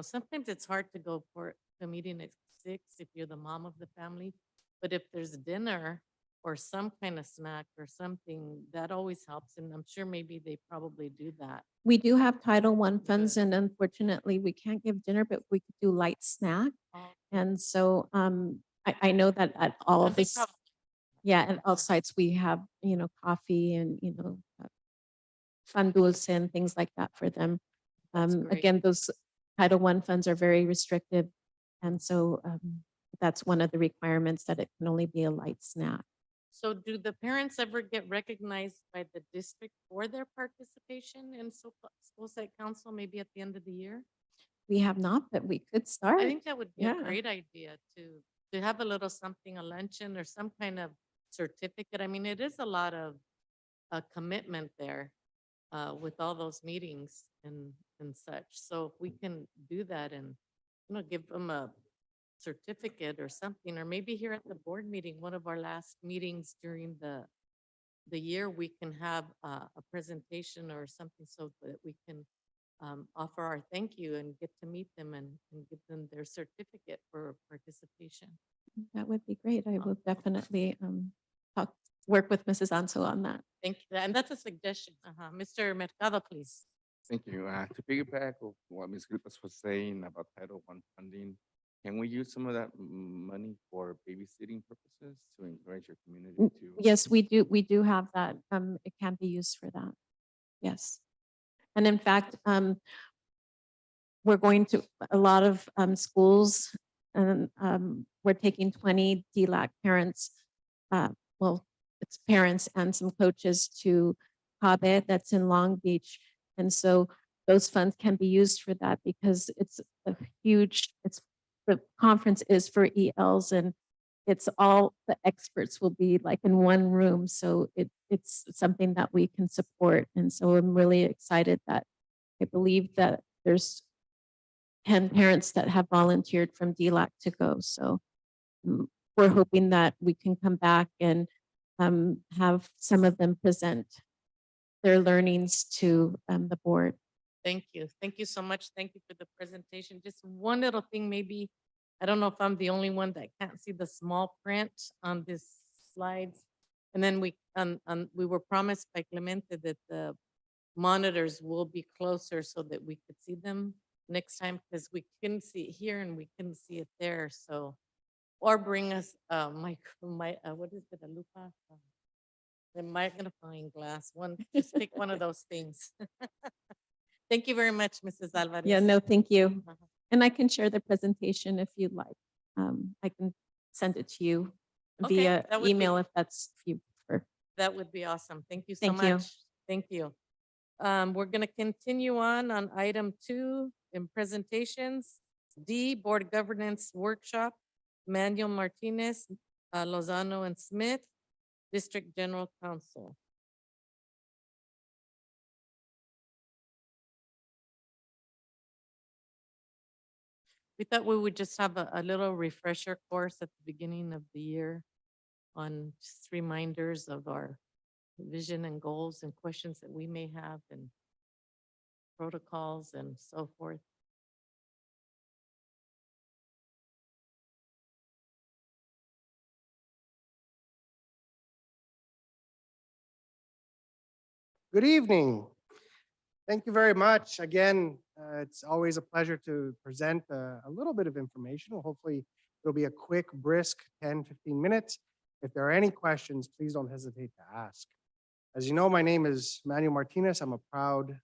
sometimes it's hard to go for a meeting at 6 if you're the mom of the family. But if there's dinner or some kind of snack or something, that always helps. And I'm sure maybe they probably do that. We do have Title I funds, Good. and unfortunately, we can't give dinner, but we could do light snack. And so I know that at all And of they this, prob- yeah, at all sites, we have, coffee and, pan dulce and things like that for them. That's great. Again, those Title I funds are very restricted. And so that's one of the requirements, that it can only be a light snack. So do the parents ever get recognized by the district for their participation in school site council, maybe at the end of the year? We have not, but we could start. I think that would be a Yeah. great idea to have a little something, a luncheon or some kind of certificate. I mean, it is a lot of commitment there with all those meetings and such. So if we can do that and, give them a certificate or something, or maybe here at the board meeting, one of our last meetings during the year, we can have a presentation or something so that we can offer our thank you and get to meet them and give them their certificate for participation. That would be great. I will definitely work with Mrs. Anso on that. Thank you. And that's a suggestion. Mr. Mercado, please. Thank you. To piggyback of what Ms. Gripas was saying about Title I funding, can we use some of that money for babysitting purposes to encourage your community to? Yes, we do have that. It can be used for that. Yes. And in fact, we're going to a lot of schools, and we're taking 20 DLAC parents, well, it's parents and some coaches to CABE, that's in Long Beach. And so those funds can be used for that, because it's a huge, the conference is for ELs, and it's all the experts will be like in one room. So it's something that we can support. And so I'm really excited that I believe that there's 10 parents that have volunteered from DLAC to go. So we're hoping that we can come back and have some of them present their learnings to the board. Thank you. Thank you so much. Thank you for the presentation. Just one little thing, maybe, I don't know if I'm the only one that can't see the small print on this slides. And then we were promised by Clemente that the monitors will be closer so that we could see them next time, because we couldn't see it here and we couldn't see it there. So, or bring us my what is it, a lupa? The magnifying glass. Just pick one of those things. Thank you very much, Mrs. Alvarez. Yeah, no, thank you. Uh-huh. And I can share the presentation if you'd like. I can send it to you Okay, via that would be- email if you prefer. That would be awesome. Thank you so Thank you. much. Thank you. We're going to continue on item 2 in presentations. D, Board Governance Workshop, Manuel Martinez, Lozano and Smith, District General Counsel. We thought we would just have a little refresher course at the beginning of the year on just reminders of our vision and goals and questions that we may have and protocols and so forth. Good evening. Thank you very much. Again, it's always a pleasure to present a little bit of information. Hopefully, it'll be a quick, brisk 10, 15 minutes. If there are any questions, please don't hesitate to ask. As you know, my name is Manuel Martinez. I'm a proud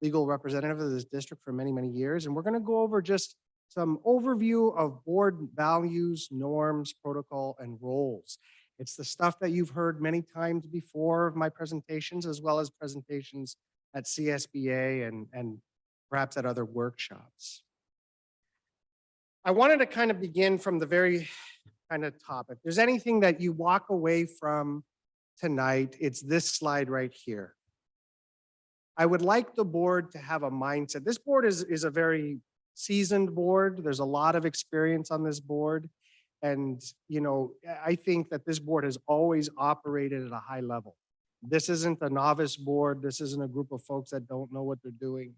legal representative of this district for many, many years. And we're going to go over just some overview of board values, norms, protocol, and roles. It's the stuff that you've heard many times before of my presentations, as well as presentations at CSBA and perhaps at other workshops. I wanted to kind of begin from the very kind of top. If there's anything that you walk away from tonight, it's this slide right here. I would like the board to have a mindset. This board is a very seasoned board. There's a lot of experience on this board. And, I think that this board has always operated at a high level. This isn't a novice board. This isn't a group of folks that don't know what they're doing.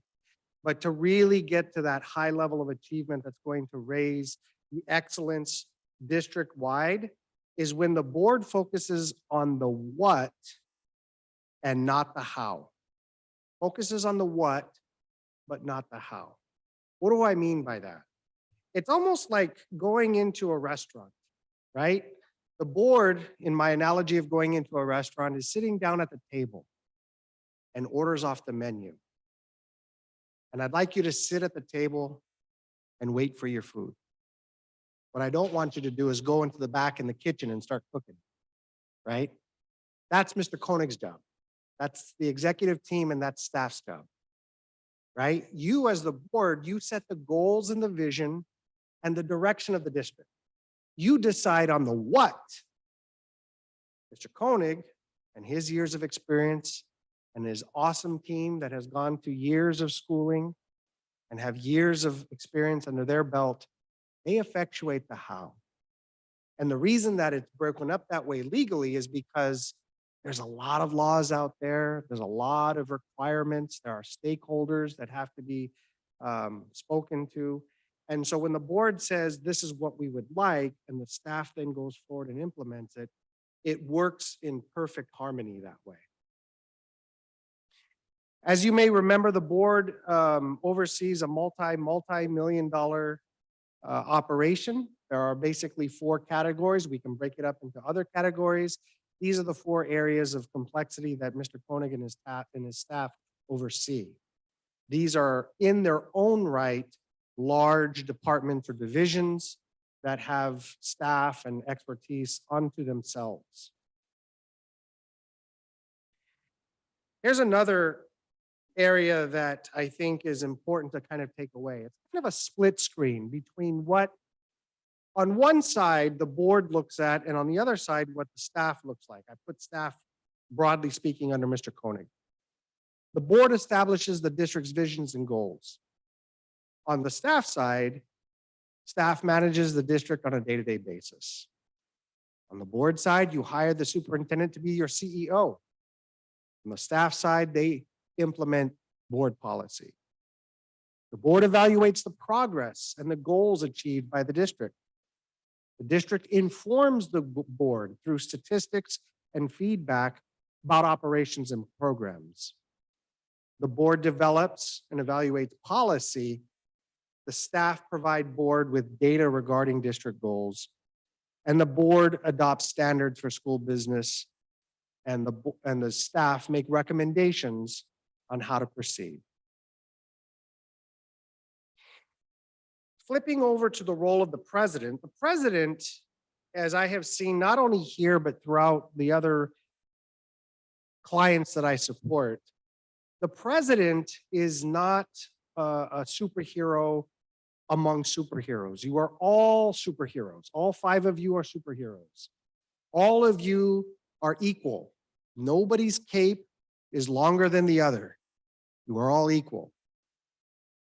But to really get to that high level of achievement that's going to raise the excellence district-wide is when the board focuses on the what and not the how. Focuses on the what, but not the how. What do I mean by that? It's almost like going into a restaurant, right? The board, in my analogy of going into a restaurant, is sitting down at the table and orders off the menu. And I'd like you to sit at the table and wait for your food. What I don't want you to do is go into the back in the kitchen and start cooking, right? That's Mr. Koenig's job. That's the executive team and that's staff's job, right? You as the board, you set the goals and the vision and the direction of the district. You decide on the what. Mr. Koenig and his years of experience and his awesome team that has gone through years of schooling and have years of experience under their belt, they effectuate the how. And the reason that it's broken up that way legally is because there's a lot of laws out there. There's a lot of requirements. There are stakeholders that have to be spoken to. And so when the board says, this is what we would like, and the staff then goes forward and implements it, it works in perfect harmony that way. As you may remember, the board oversees a multi-million dollar operation. There are basically 4 categories. We can break it up into other categories. These are the 4 areas of complexity that Mr. Koenig and his staff oversee. These are in their own right large departments or divisions that have staff and expertise unto themselves. Here's another area that I think is important to kind of take away. It's kind of a split screen between what on one side the board looks at and on the other side what the staff looks like. I put staff broadly speaking under Mr. Koenig. The board establishes the district's visions and goals. On the staff side, staff manages the district on a day-to-day basis. On the board side, you hire the superintendent to be your CEO. On the staff side, they implement board policy. The board evaluates the progress and the goals achieved by the district. The district informs the board through statistics and feedback about operations and programs. The board develops and evaluates policy. The staff provide board with data regarding district goals, and the board adopts standards for school business, and the staff make recommendations on how to proceed. Flipping over to the role of the president, as I have seen not only here, but throughout the other clients that I support, the president is not a superhero among superheroes. You are all superheroes. All 5 of you are superheroes. All of you are equal. Nobody's cape is longer than the other. You are all equal.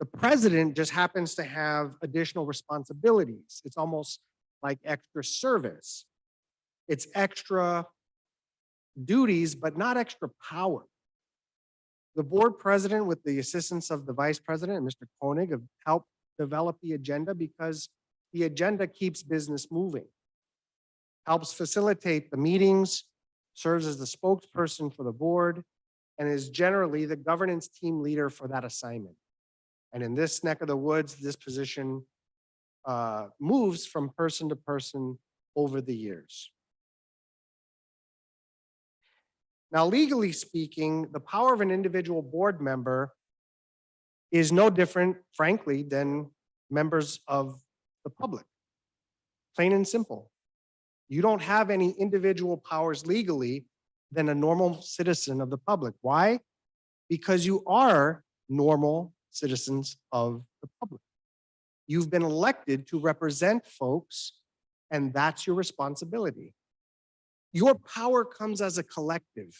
The president just happens to have additional responsibilities. It's almost like extra service. It's extra duties, but not extra power. The board president, with the assistance of the vice president, Mr. Koenig, have helped develop the agenda because the agenda keeps business moving, helps facilitate the meetings, serves as the spokesperson for the board, and is generally the governance team leader for that assignment. And in this neck of the woods, this position moves from person to person over the years. Now, legally speaking, the power of an individual board member is no different, frankly, than members of the public. Plain and simple. You don't have any individual powers legally than a normal citizen of the public. Why? Because you are normal citizens of the public. You've been elected to represent folks, and that's your responsibility. Your power comes as a collective.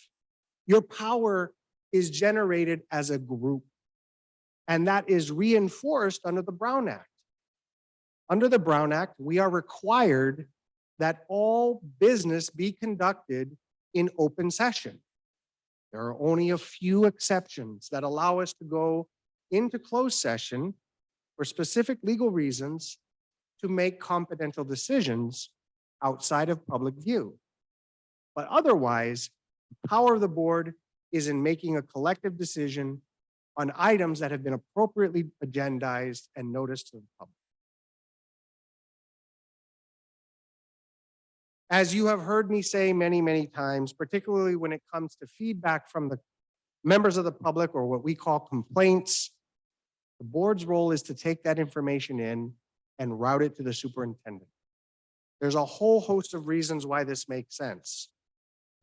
Your power is generated as a group. And that is reinforced under the Brown Act. Under the Brown Act, we are required that all business be conducted in open session. There are only a few exceptions that allow us to go into closed session for specific legal reasons to make confidential decisions outside of public view. But otherwise, the power of the board is in making a collective decision on items that have been appropriately agendized and noticed to the public. As you have heard me say many, many times, particularly when it comes to feedback from the members of the public or what we call complaints, the board's role is to take that information in and route it to the superintendent. There's a whole host of reasons why this makes sense.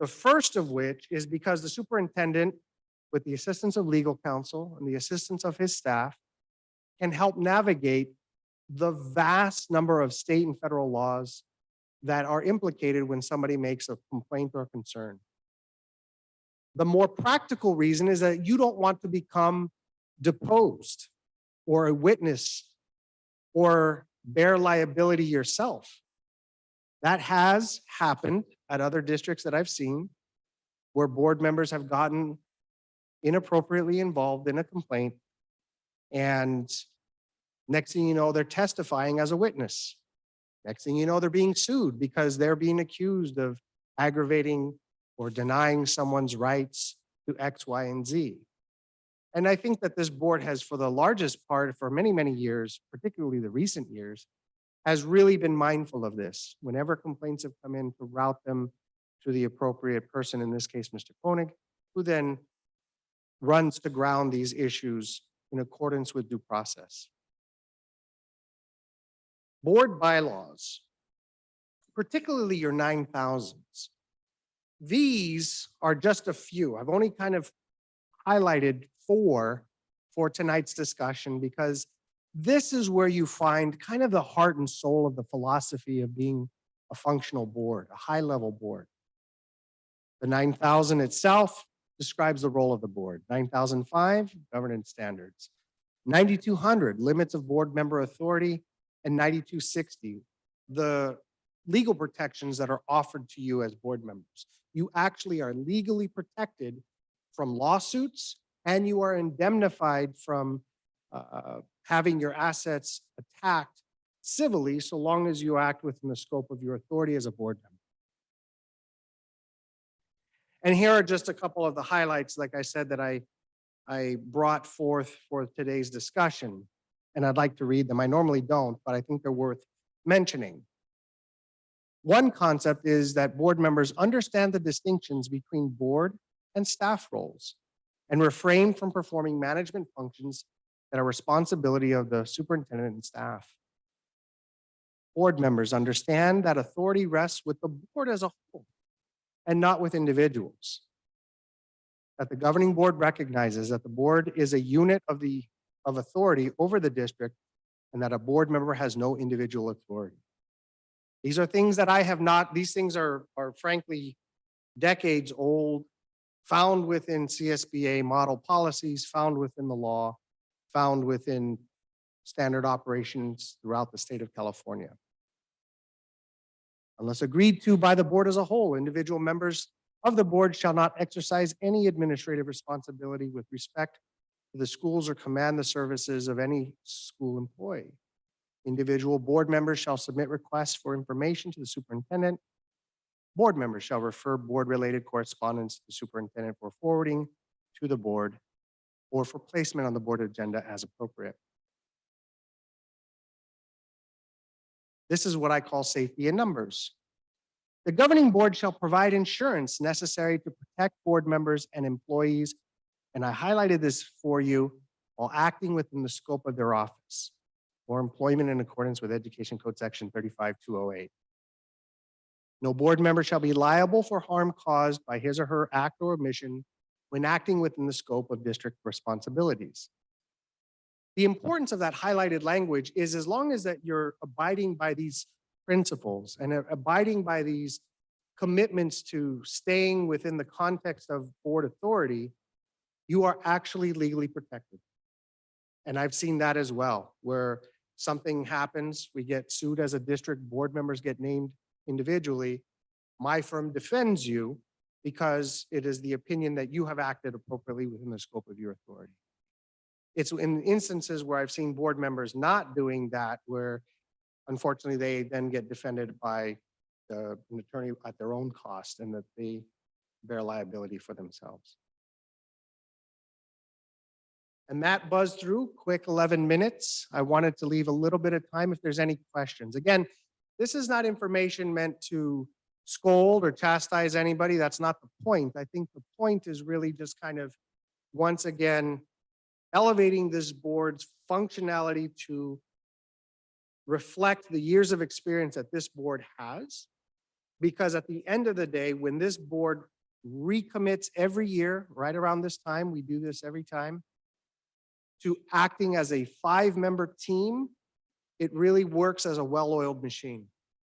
The first of which is because the superintendent, with the assistance of legal counsel and the assistance of his staff, can help navigate the vast number of state and federal laws that are implicated when somebody makes a complaint or concern. The more practical reason is that you don't want to become deposed or a witness or bear liability yourself. That has happened at other districts that I've seen where board members have gotten inappropriately involved in a complaint, and next thing you know, they're testifying as a witness. Next thing you know, they're being sued because they're being accused of aggravating or denying someone's rights to X, Y, and Z. And I think that this board has, for the largest part, for many, many years, particularly the recent years, has really been mindful of this. Whenever complaints have come in, to route them to the appropriate person, in this case, Mr. Koenig, who then runs to ground these issues in accordance with due process. Board bylaws, particularly your 9,000s. These are just a few. I've only kind of highlighted 4 for tonight's discussion because this is where you find kind of the heart and soul of the philosophy of being a functional board, a high-level board. The 9,000 itself describes the role of the board. 9,005, governance standards. 9,200, limits of board member authority, and 9,260, the legal protections that are offered to you as board members. You actually are legally protected from lawsuits, and you are indemnified from having your assets attacked civilly, so long as you act within the scope of your authority as a board member. And here are just a couple of the highlights, like I said, that I brought forth for today's discussion, and I'd like to read them. I normally don't, but I think they're worth mentioning. One concept is that board members understand the distinctions between board and staff roles and refrain from performing management functions that are responsibility of the superintendent and staff. Board members understand that authority rests with the board as a whole and not with individuals. That the governing board recognizes that the board is a unit of authority over the district and that a board member has no individual authority. These are things that I have not, these things are frankly decades old, found within CSBA model policies, found within the law, found within standard operations throughout the state of California. Unless agreed to by the board as a whole, individual members of the board shall not exercise any administrative responsibility with respect to the schools or command the services of any school employee. Individual board members shall submit requests for information to the superintendent. Board members shall refer board-related correspondence to the superintendent for forwarding to the board or for placement on the board agenda as appropriate. This is what I call safety in numbers. The governing board shall provide insurance necessary to protect board members and employees, and I highlighted this for you, while acting within the scope of their office or employment in accordance with Education Code Section 35208. No board member shall be liable for harm caused by his or her act or omission when acting within the scope of district responsibilities. The importance of that highlighted language is as long as that you're abiding by these principles and abiding by these commitments to staying within the context of board authority, you are actually legally protected. And I've seen that as well, where something happens, we get sued as a district, board members get named individually. My firm defends you because it is the opinion that you have acted appropriately within the scope of your authority. It's in instances where I've seen board members not doing that, where unfortunately they then get defended by an attorney at their own cost and that they bear liability for themselves. And that buzzed through, quick 11 minutes. I wanted to leave a little bit of time if there's any questions. Again, this is not information meant to scold or chastise anybody. That's not the point. I think the point is really just kind of, once again, elevating this board's functionality to reflect the years of experience that this board has. Because at the end of the day, when this board recommits every year, right around this time, we do this every time, to acting as a 5-member team, it really works as a well-oiled machine.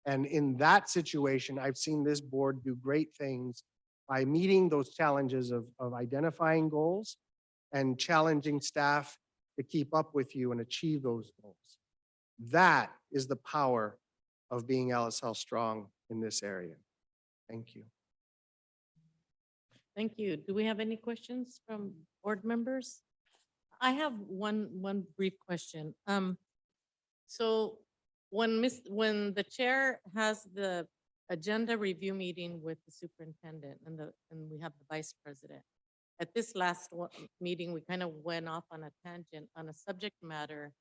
And in that situation, I've seen this board do great things by meeting those challenges of identifying goals and challenging staff to keep up with you and achieve those goals. That is the power of being LSL strong in this area. Thank you. Thank you. Do we have any questions from board members? I have one brief question. So when the chair has the agenda review meeting with the superintendent and we have the vice president, at this last meeting, we kind of went off on a tangent on a subject matter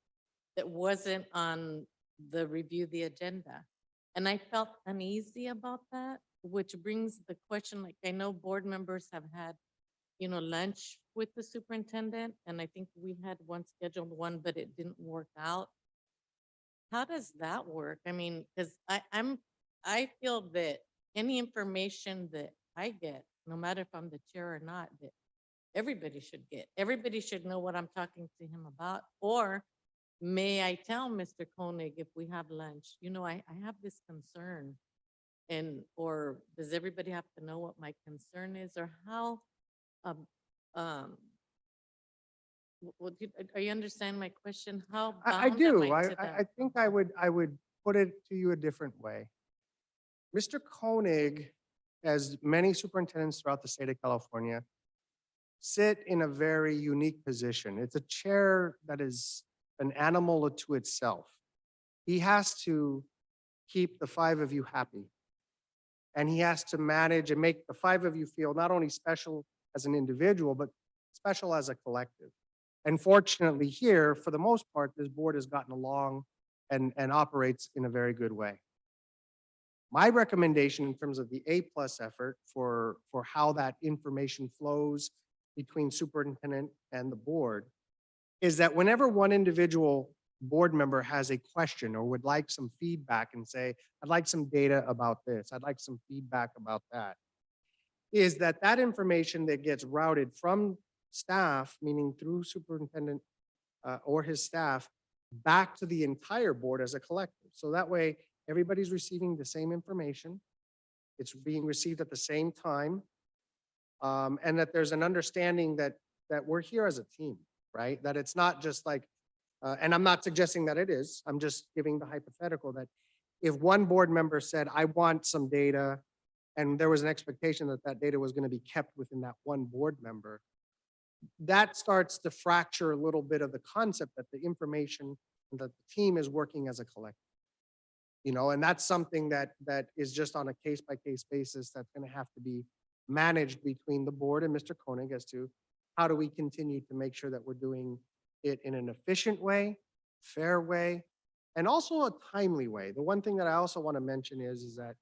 that wasn't on the review the agenda. And I felt uneasy about that, which brings the question, like, I know board members have had, lunch with the superintendent, and I think we had scheduled one, but it didn't work out. How does that work? I mean, because I feel that any information that I get, no matter if I'm the chair or not, that everybody should get. Everybody should know what I'm talking to him about. Or may I tell Mr. Koenig if we have lunch, I have this concern, or does everybody have to know what my concern is, or how? Are you understand my question? How I bound am do. to I that? think I would put it to you a different way. Mr. Koenig, as many superintendents throughout the state of California, sit in a very unique position. It's a chair that is an animal to itself. He has to keep the 5 of you happy. And he has to manage and make the 5 of you feel not only special as an individual, but special as a collective. And fortunately here, for the most part, this board has gotten along and operates in a very good way. My recommendation in terms of the A+ effort for how that information flows between superintendent and the board is that whenever one individual board member has a question or would like some feedback and say, I'd like some data about this, I'd like some feedback about that, is that information that gets routed from staff, meaning through superintendent or his staff, back to the entire board as a collective. So that way, everybody's receiving the same information. It's being received at the same time. And that there's an understanding that we're here as a team, right? That it's not just like, and I'm not suggesting that it is, I'm just giving the hypothetical that if one board member said, I want some data, and there was an expectation that that data was going to be kept within that one board member, that starts to fracture a little bit of the concept that the information that the team is working as a collective. And that's something that is just on a case-by-case basis that's going to have to be managed between the board and Mr. Koenig as to how do we continue to make sure that we're doing it in an efficient way, fair way, and also a timely way. The one thing that I also want to mention is that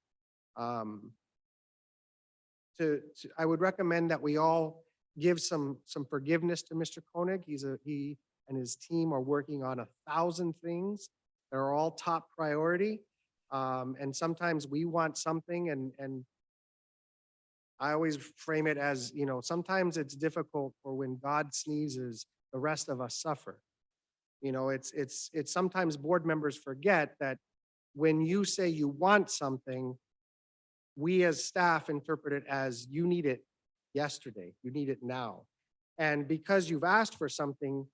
I would recommend that we all give some forgiveness to Mr. Koenig. He and his team are working on 1,000 things. They're all top priority. And sometimes we want something and I always frame it as, sometimes it's difficult for when God sneezes, the rest of us suffer. It's sometimes board members forget that when you say you want something, we as staff interpret it as you need it yesterday, you need it now. And because you've asked for something,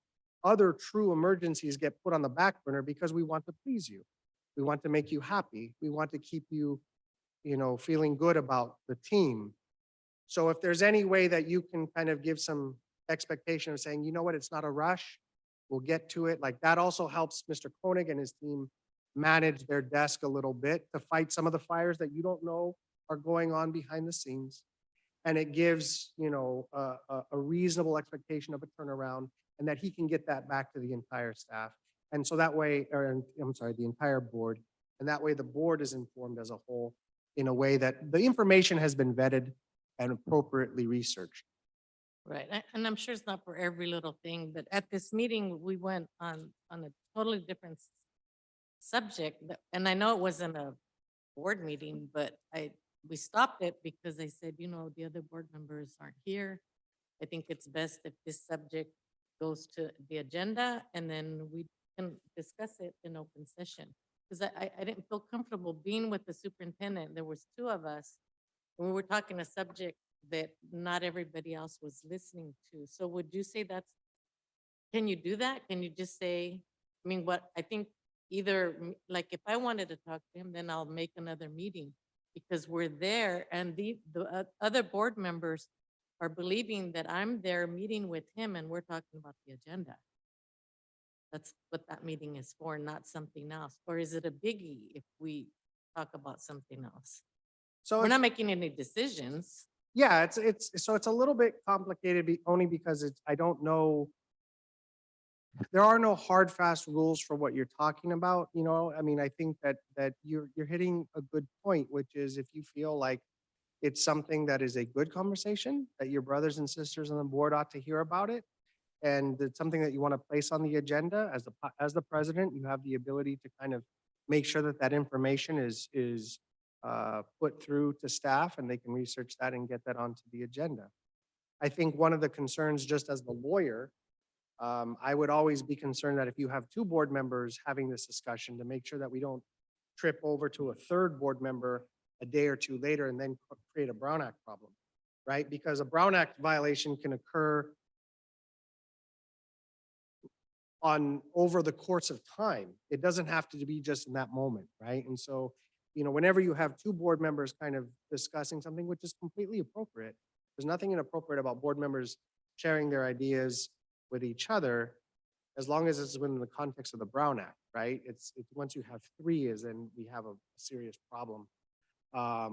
other true emergencies get put on the back burner because we want to please you. We want to make you happy. We want to keep you, feeling good about the team. So if there's any way that you can kind of give some expectation of saying, you know what, it's not a rush, we'll get to it. Like that also helps Mr. Koenig and his team manage their desk a little bit to fight some of the fires that you don't know are going on behind the scenes. And it gives, a reasonable expectation of a turnaround and that he can get that back to the entire staff. And so that way, or I'm sorry, the entire board. And that way the board is informed as a whole in a way that the information has been vetted and appropriately researched. Right, and I'm sure it's not for every little thing, but at this meeting, we went on a totally different subject. And I know it wasn't a board meeting, but we stopped it because they said, the other board members aren't here. I think it's best if this subject goes to the agenda and then we can discuss it in open session. Because I didn't feel comfortable being with the superintendent. There was two of us. And we were talking a subject that not everybody else was listening to. So would you say can you do that? Can you just say, what I think either, like if I wanted to talk to him, then I'll make another meeting because we're there and the other board members are believing that I'm there meeting with him and we're talking about the agenda. That's what that meeting is for, not something else. Or is it a biggie if we talk about something else? So We're it's- not making any decisions. Yeah, it's a little bit complicated only because I don't know. There are no hard, fast rules for what you're talking about, I think that you're hitting a good point, which is if you feel like it's something that is a good conversation, that your brothers and sisters on the board ought to hear about it, and it's something that you want to place on the agenda as the president, you have the ability to kind of make sure that that information is put through to staff and they can research that and get that onto the agenda. I think one of the concerns, just as the lawyer, I would always be concerned that if you have two board members having this discussion, to make sure that we don't trip over to a third board member a day or two later and then create a Brown Act problem, right? Because a Brown Act violation can occur over the course of time. It doesn't have to be just in that moment, right? And so, whenever you have two board members kind of discussing something, which is completely appropriate, there's nothing inappropriate about board members sharing their ideas with each other, as long as it's within the context of the Brown Act, right? It's once you have three is then we have a serious problem.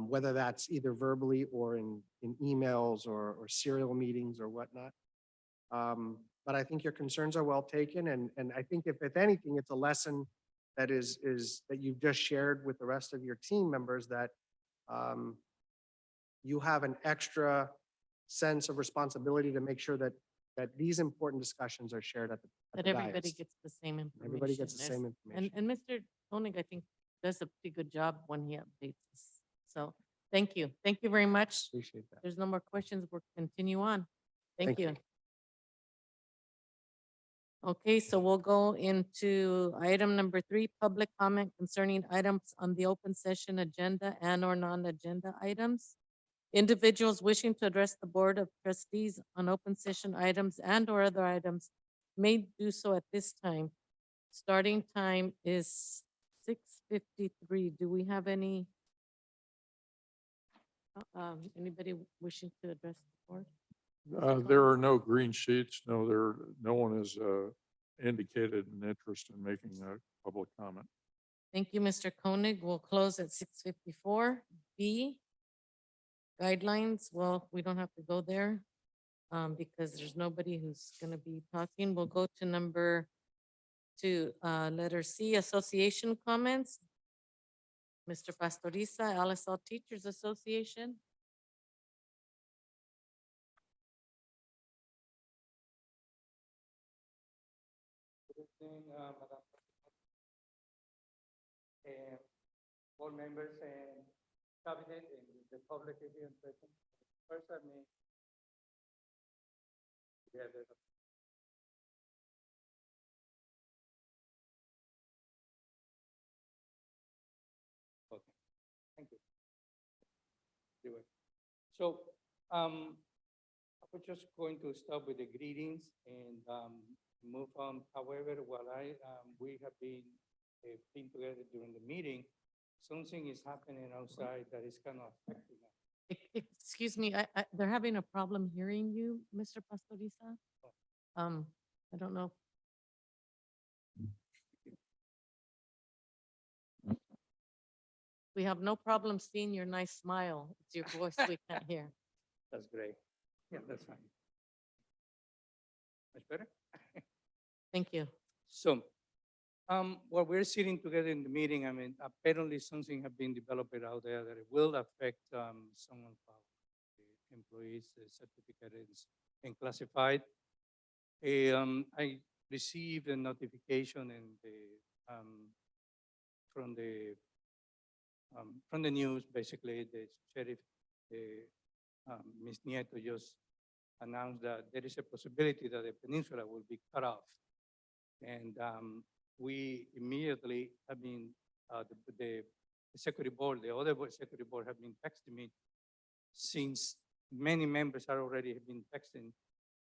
Whether that's either verbally or in emails or serial meetings or whatnot. But I think your concerns are well taken. And I think if anything, it's a lesson that is that you've just shared with the rest of your team members that you have an extra sense of responsibility to make sure that these important discussions are shared at the That everybody dais. gets the same information. Everybody gets the same information. And Mr. Koenig, I think, does a pretty good job when he updates us. So thank you. Thank you very much. Appreciate that. There's no more questions. We'll continue on. Thank Thank you. you. Okay, so we'll go into item number 3, public comment concerning items on the open session agenda and or non-agenda items. Individuals wishing to address the Board of Trustees on open session items and or other items may do so at this time. Starting time is 6:53. Do we have anybody wishing to address the board? There are no green sheets. No one has indicated an interest in making a public comment. Thank you, Mr. Koenig. We'll close at 6:54. B, guidelines. Well, we don't have to go there because there's nobody who's going to be talking. We'll go to number 2, letter C, association comments. Mr. Pastoriza, LSL Teachers Association. Good evening, Madam President, board members and cabinet and the public here present. First, I mean, okay, thank you. So, was just going to stop with the greetings and move on. However, while we have been together during the meeting, something is happening outside that is kind of affecting us. Excuse me, they're having a problem hearing you, Mr. Pastoriza. I don't know. We have no problem seeing your nice smile. It's your voice we can't hear. That's great. Yeah, that's fine. Much better? Thank you. So, while we're sitting together in the meeting, I mean, apparently something have been developed out there that it will affect some of our employees' certificates and classified. I received a notification in from the news, basically, the sheriff, Ms. Nieto just announced that there is a possibility that the peninsula will be cut off. And we immediately, I mean, the security board, the other security board have been texting me since many members are already have been texting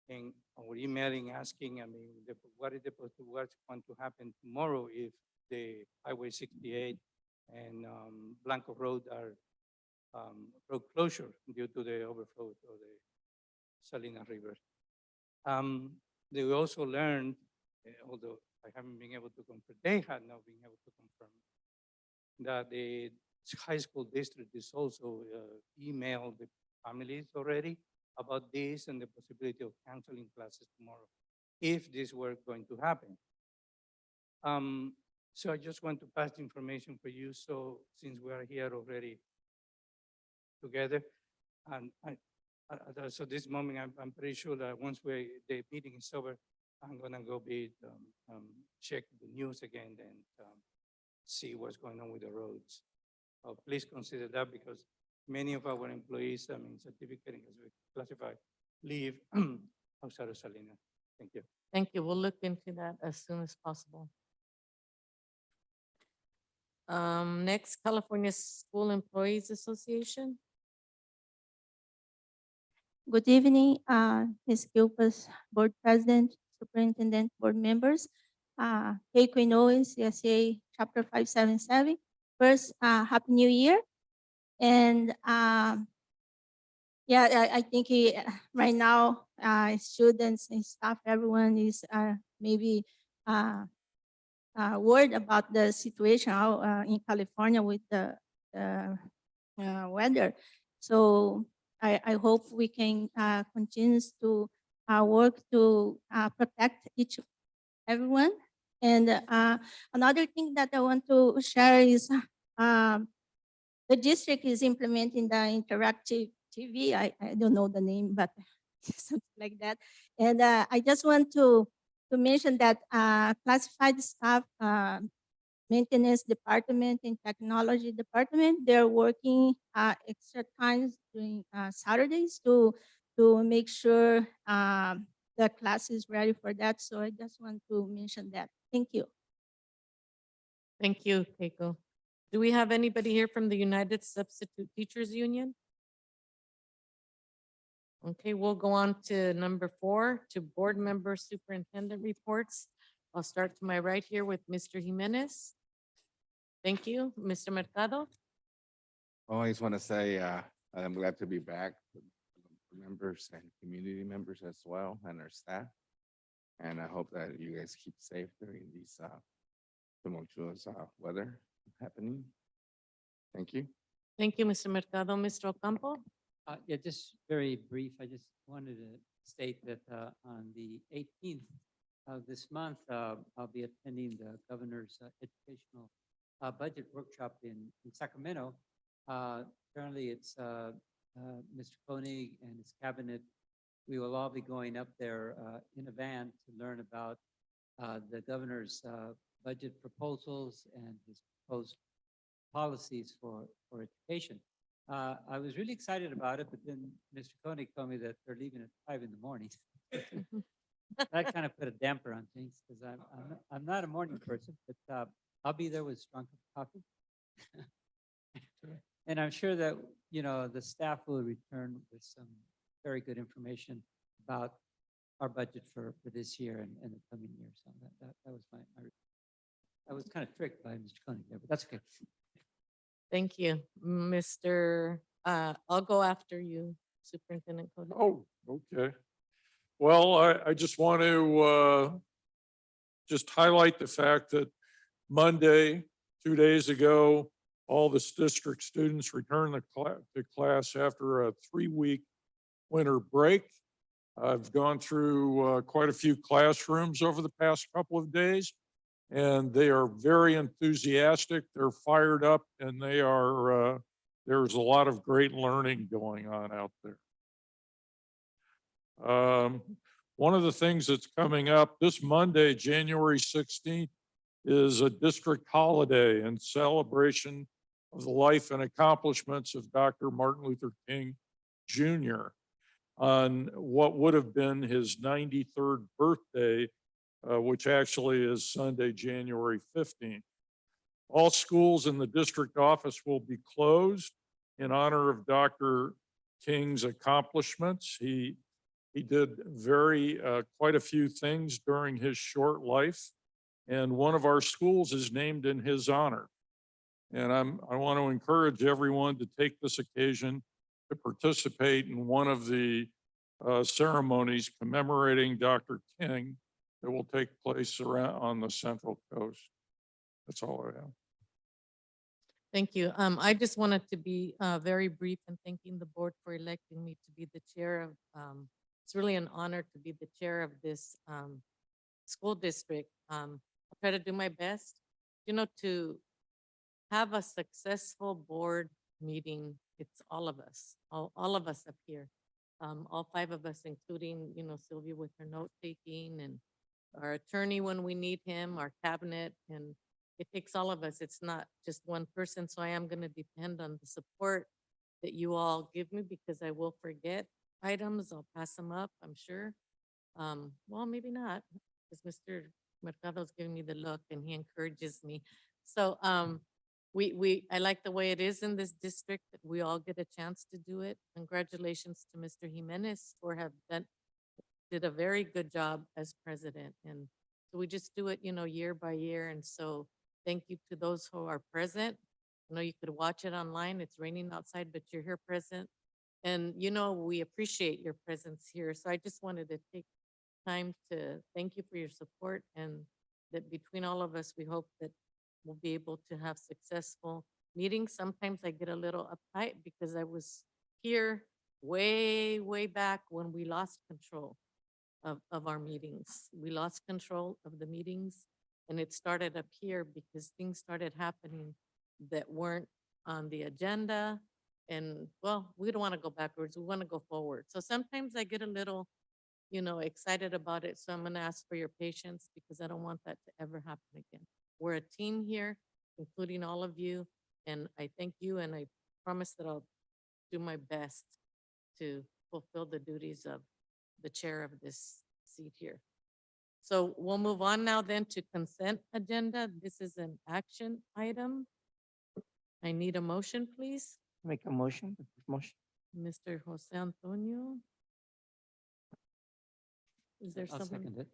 and or emailing, asking, I mean, what's going to happen tomorrow if the Highway 68 and Blanco Road are road closure due to the overflow of the Salinas River. They also learned, although I haven't been able to confirm, they had not been able to confirm that the high school district is also emailed the families already about this and the possibility of canceling classes tomorrow if this were going to happen. So I just want to pass the information for you. So since we are here already together, and so this moment, I'm pretty sure that once the meeting is over, I'm gonna go check the news again and see what's going on with the roads. Please consider that because many of our employees, I mean, certificate as we classify, leave outside of Salinas. Thank you. Thank you. We'll look into that as soon as possible. Next, California School Employees Association. Good evening, Ms. Gilpas, Board President, Superintendent, Board members. Keiko Inoue, CSA Chapter 577. First, Happy New Year. And yeah, I think right now, students and staff, everyone is maybe worried about the situation out in California with the weather. So I hope we can continue to work to protect everyone. And another thing that I want to share is the district is implementing the interactive TV. I don't know the name, but something like that. And I just want to mention that classified staff, maintenance department and technology department, they're working extra times during Saturdays to make sure the class is ready for that. So I just want to mention that. Thank you. Thank you, Keiko. Do we have anybody here from the United Substitute Teachers Union? Okay, we'll go on to number 4, to board member superintendent reports. I'll start to my right here with Mr. Jimenez. Thank you. Mr. Mercado? Oh, I just want to say, I'm glad to be back with members and community members as well and our staff. And I hope that you guys keep safe during these tumultuous weather happening. Thank you. Thank you, Mr. Mercado. Mr. Ocampo? Yeah, just very brief. I just wanted to state that on the 18th of this month, I'll be attending the governor's educational budget workshop in Sacramento. Currently, it's Mr. Koenig and his cabinet. We will all be going up there in a van to learn about the governor's budget proposals and his proposed policies for education. I was really excited about it, but then Mr. Koenig told me that they're leaving at 5 in the morning. That kind of put a damper on things because I'm not a morning person, but I'll be there with strong coffee. And I'm sure that, you know, the staff will return with some very good information about our budget for this year and the coming year. So that was I was kind of tricked by Mr. Koenig there, but that's okay. Thank you, Mr. I'll go after you, Superintendent Koenig. Oh, okay. Well, I just want to just highlight the fact that Monday, 2 days ago, all this district students returned to class after a 3-week winter break. I've gone through quite a few classrooms over the past couple of days, and they are very enthusiastic. They're fired up, and they are, there's a lot of great learning going on out there. One of the things that's coming up this Monday, January 16th, is a district holiday in celebration of the life and accomplishments of Dr. Martin Luther King Jr. on what would have been his 93rd birthday, which actually is Sunday, January 15th. All schools in the district office will be closed in honor of Dr. King's accomplishments. He did quite a few things during his short life, and one of our schools is named in his honor. And I want to encourage everyone to take this occasion to participate in one of the ceremonies commemorating Dr. King that will take place around on the Central Coast. That's all I have. Thank you. I just wanted to be very brief in thanking the board for electing me to be the chair of, it's really an honor to be the chair of this school district. I'll try to do my best, to have a successful board meeting. It's all of us, all of us up here. All 5 of us, including, Sylvia with her note taking, and our attorney when we need him, our cabinet, and it takes all of us. It's not just one person. So I am going to depend on the support that you all give me, because I will forget items. I'll pass them up, I'm sure. Well, maybe not, because Mr. Mercado's giving me the look and he encourages me. So I like the way it is in this district, that we all get a chance to do it. Congratulations to Mr. Jimenez for did a very good job as president. And so we just do it, year by year. And so thank you to those who are present. I know you could watch it online. It's raining outside, but you're here present. And, we appreciate your presence here. So I just wanted to take time to thank you for your support, and that between all of us, we hope that we'll be able to have successful meetings. Sometimes I get a little uptight because I was here way, way back when we lost control of our meetings. We lost control of the meetings, and it started up here because things started happening that weren't on the agenda. And well, we don't want to go backwards. We want to go forward. So sometimes I get a little, excited about it. So I'm going to ask for your patience, because I don't want that to ever happen again. We're a team here, including all of you. And I thank you. And I promise that I'll do my best to fulfill the duties of the chair of this seat here. So we'll move on now then to consent agenda. This is an action item. I need a motion, please. Make a motion. Mr. Jose Antonio. Is there I'll someone? second it.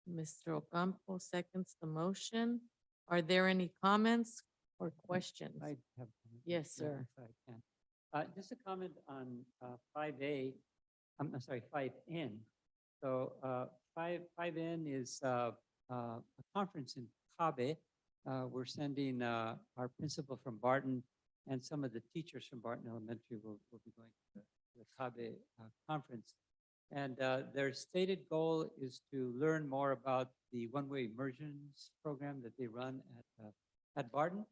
Mr. Ocampo seconds the motion. Are there any comments or questions? I have. Yes, sir. If I can. Just a comment on 5A, I'm sorry, 5N. So 5N is a conference in Cabe. We're sending our principal from Barton and some of the teachers from Barton Elementary will be going to the Cabe conference. And their stated goal is to learn more about the one-way immersions program that they run at Barton,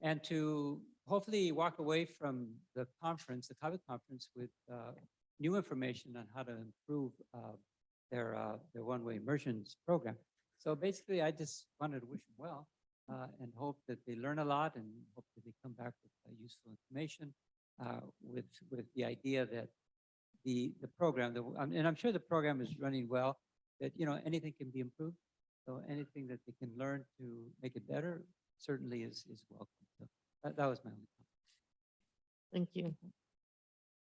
and to hopefully walk away from the conference, the Cabe conference, with new information on how to improve their one-way immersions program. So basically, I just wanted to wish them well and hope that they learn a lot, and hope that they come back with useful information with the idea that the program, and I'm sure the program is running well, that, anything can be improved. So anything that they can learn to make it better certainly is welcome. So that was my only comment. Thank you.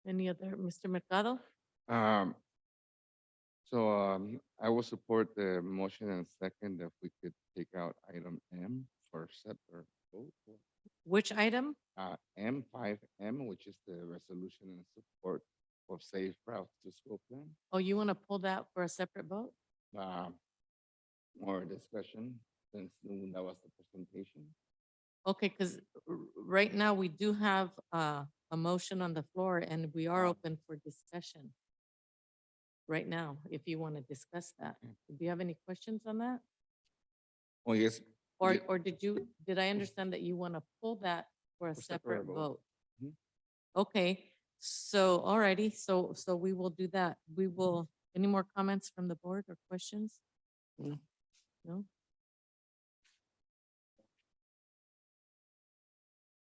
Any other, Mr. Mercado? Um, I will support the motion and second if we could take out item M for separate vote. Which item? M5M, which is the resolution in support of safe routes to school plan. Oh, you want to pull that for a separate vote? More discussion since that was the presentation. Okay, because right now we do have a motion on the floor and we are open for discussion right now, if you want to discuss that. Do you have any questions on that? Oh, yes. Or, Ye- or did I understand that you want to pull that for a For separate separate vote. vote? Mhm. Okay, so, alrighty, so we will do that. We will, any more comments from the board or questions? No. No?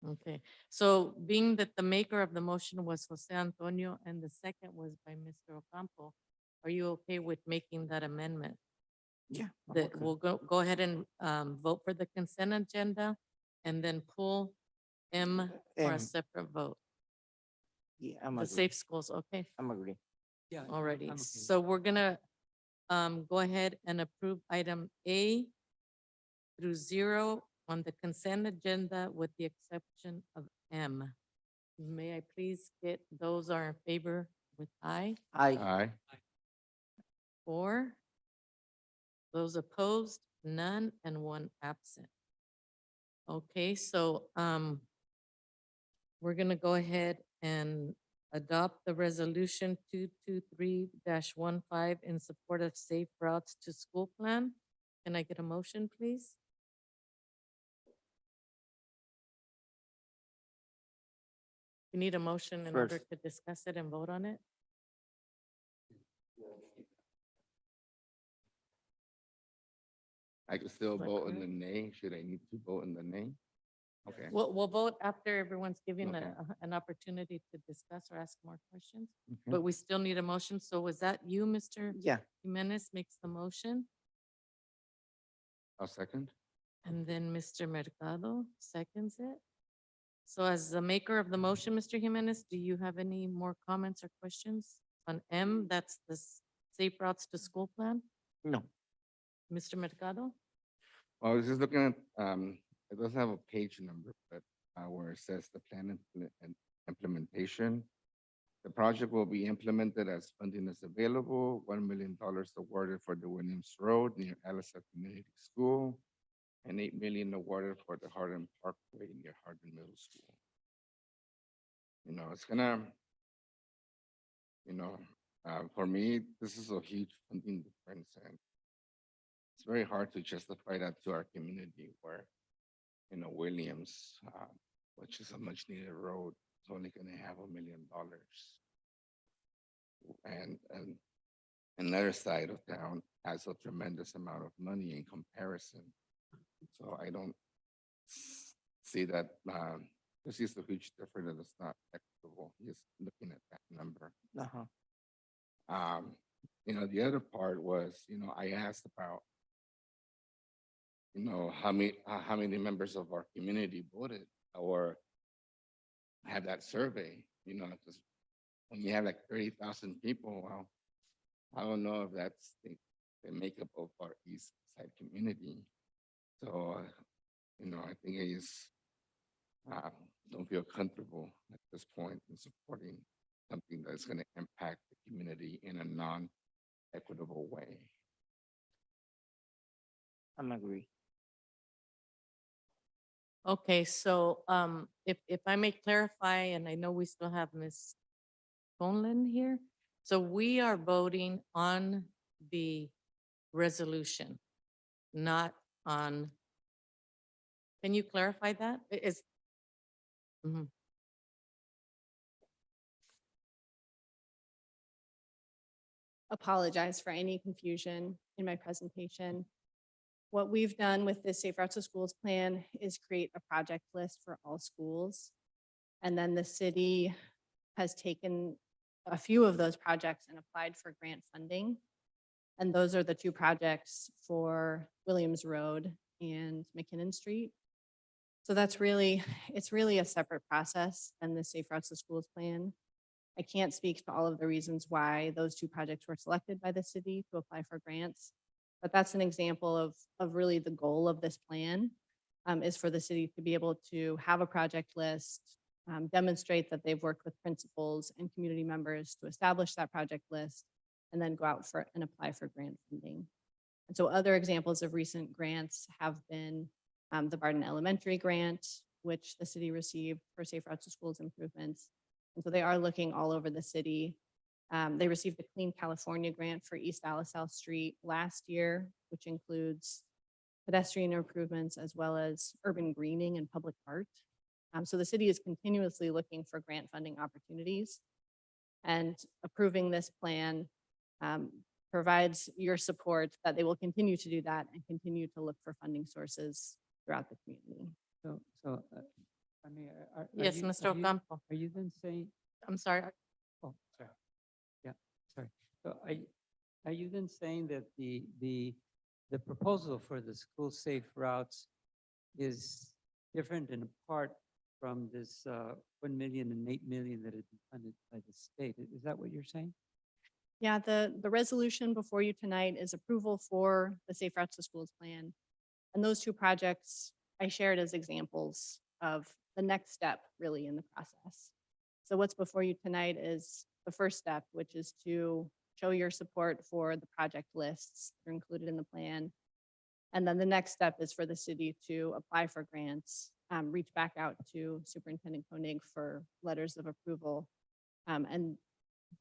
Okay, so being that the maker of the motion was Jose Antonio and the second was by Mr. Ocampo, are you okay with making that amendment? Yeah. I'm That okay. we'll go ahead and vote for the consent agenda and then pull M for a M. separate vote. Yeah, I'm The agree. safe schools, okay, I'm agree. Yeah. already. I'm okay. So we're gonna go ahead and approve item A through 0 on the consent agenda with the exception of M. May I please get, those are in favor with aye? Aye. 4. Those opposed, none, and 1 absent. Okay, so we're gonna go ahead and adopt the resolution 223-15 in support of safe routes to school plan. Can I get a motion, please? We need a motion in order First. to discuss it and vote on it. I could still Is that vote in the correct? nay. Should I need to vote in the nay? Okay. We'll vote after everyone's given Okay. an opportunity to discuss or ask more questions, Okay. but we still need a motion. So was that you, Mr. Yeah. Jimenez makes the motion? I'll second. And then Mr. Mercado seconds it. So as the maker of the motion, Mr. Jimenez, do you have any more comments or questions on M? That's the safe routes to school plan. No. Mr. Mercado? Well, I was just looking at, it doesn't have a page number, but where it says the plan and implementation. The project will be implemented as funding is available, $1 million awarded for the Williams Road near Alisa Community School, and $8 million awarded for the Hardin Parkway near Hardin Middle School. You know, it's gonna, for me, this is a huge funding difference, and it's very hard to justify that to our community where, Williams, which is a much needed road, is only gonna have $1 million. And another side of town has a tremendous amount of money in comparison. So I don't see that, this is a huge difference and it's not equitable, just looking at that number. Uh-huh. The other part was, I asked about, how many members of our community voted or have that survey, because when you have like 30,000 people, well, I don't know if that's the makeup of our East Side community. So, I think I just don't feel comfortable at this point in supporting something that's going to impact the community in a non-equitable way. I'm agree. Okay, so if I may clarify, and I know we still have Ms. Conlon here. So we are voting on the resolution, not on, can you clarify that? Mhm. Apologize for any confusion in my presentation. What we've done with this Safe Routes to Schools plan is create a project list for all schools. And then the city has taken a few of those projects and applied for grant funding. And those are the 2 projects for Williams Road and McKinnon Street. So it's really a separate process than the Safe Routes to Schools plan. I can't speak to all of the reasons why those two projects were selected by the city to apply for grants, but that's an example of really the goal of this plan, is for the city to be able to have a project list, demonstrate that they've worked with principals and community members to establish that project list, and then go out for and apply for grant funding. And so other examples of recent grants have been the Barden Elementary grant, which the city received for Safe Routes to Schools improvements. And so they are looking all over the city. They received the Clean California grant for East Alisal Street last year, which includes pedestrian improvements as well as urban greening and public art. So the city is continuously looking for grant funding opportunities, and approving this plan provides your support that they will continue to do that and continue to look for funding sources throughout the community. So, I mean, Yes, Mr. Ocampo. Are you then saying, I'm sorry. oh, sorry. Yeah, sorry. So are you then saying that the proposal for the school safe routes is different and apart from this 1 million and 8 million that had been funded by the state? Is that what you're saying? Yeah, the resolution before you tonight is approval for the Safe Routes to Schools plan. And those two projects I shared as examples of the next step really in the process. So what's before you tonight is the first step, which is to show your support for the project lists that are included in the plan. And then the next step is for the city to apply for grants, reach back out to Superintendent Koenig for letters of approval. And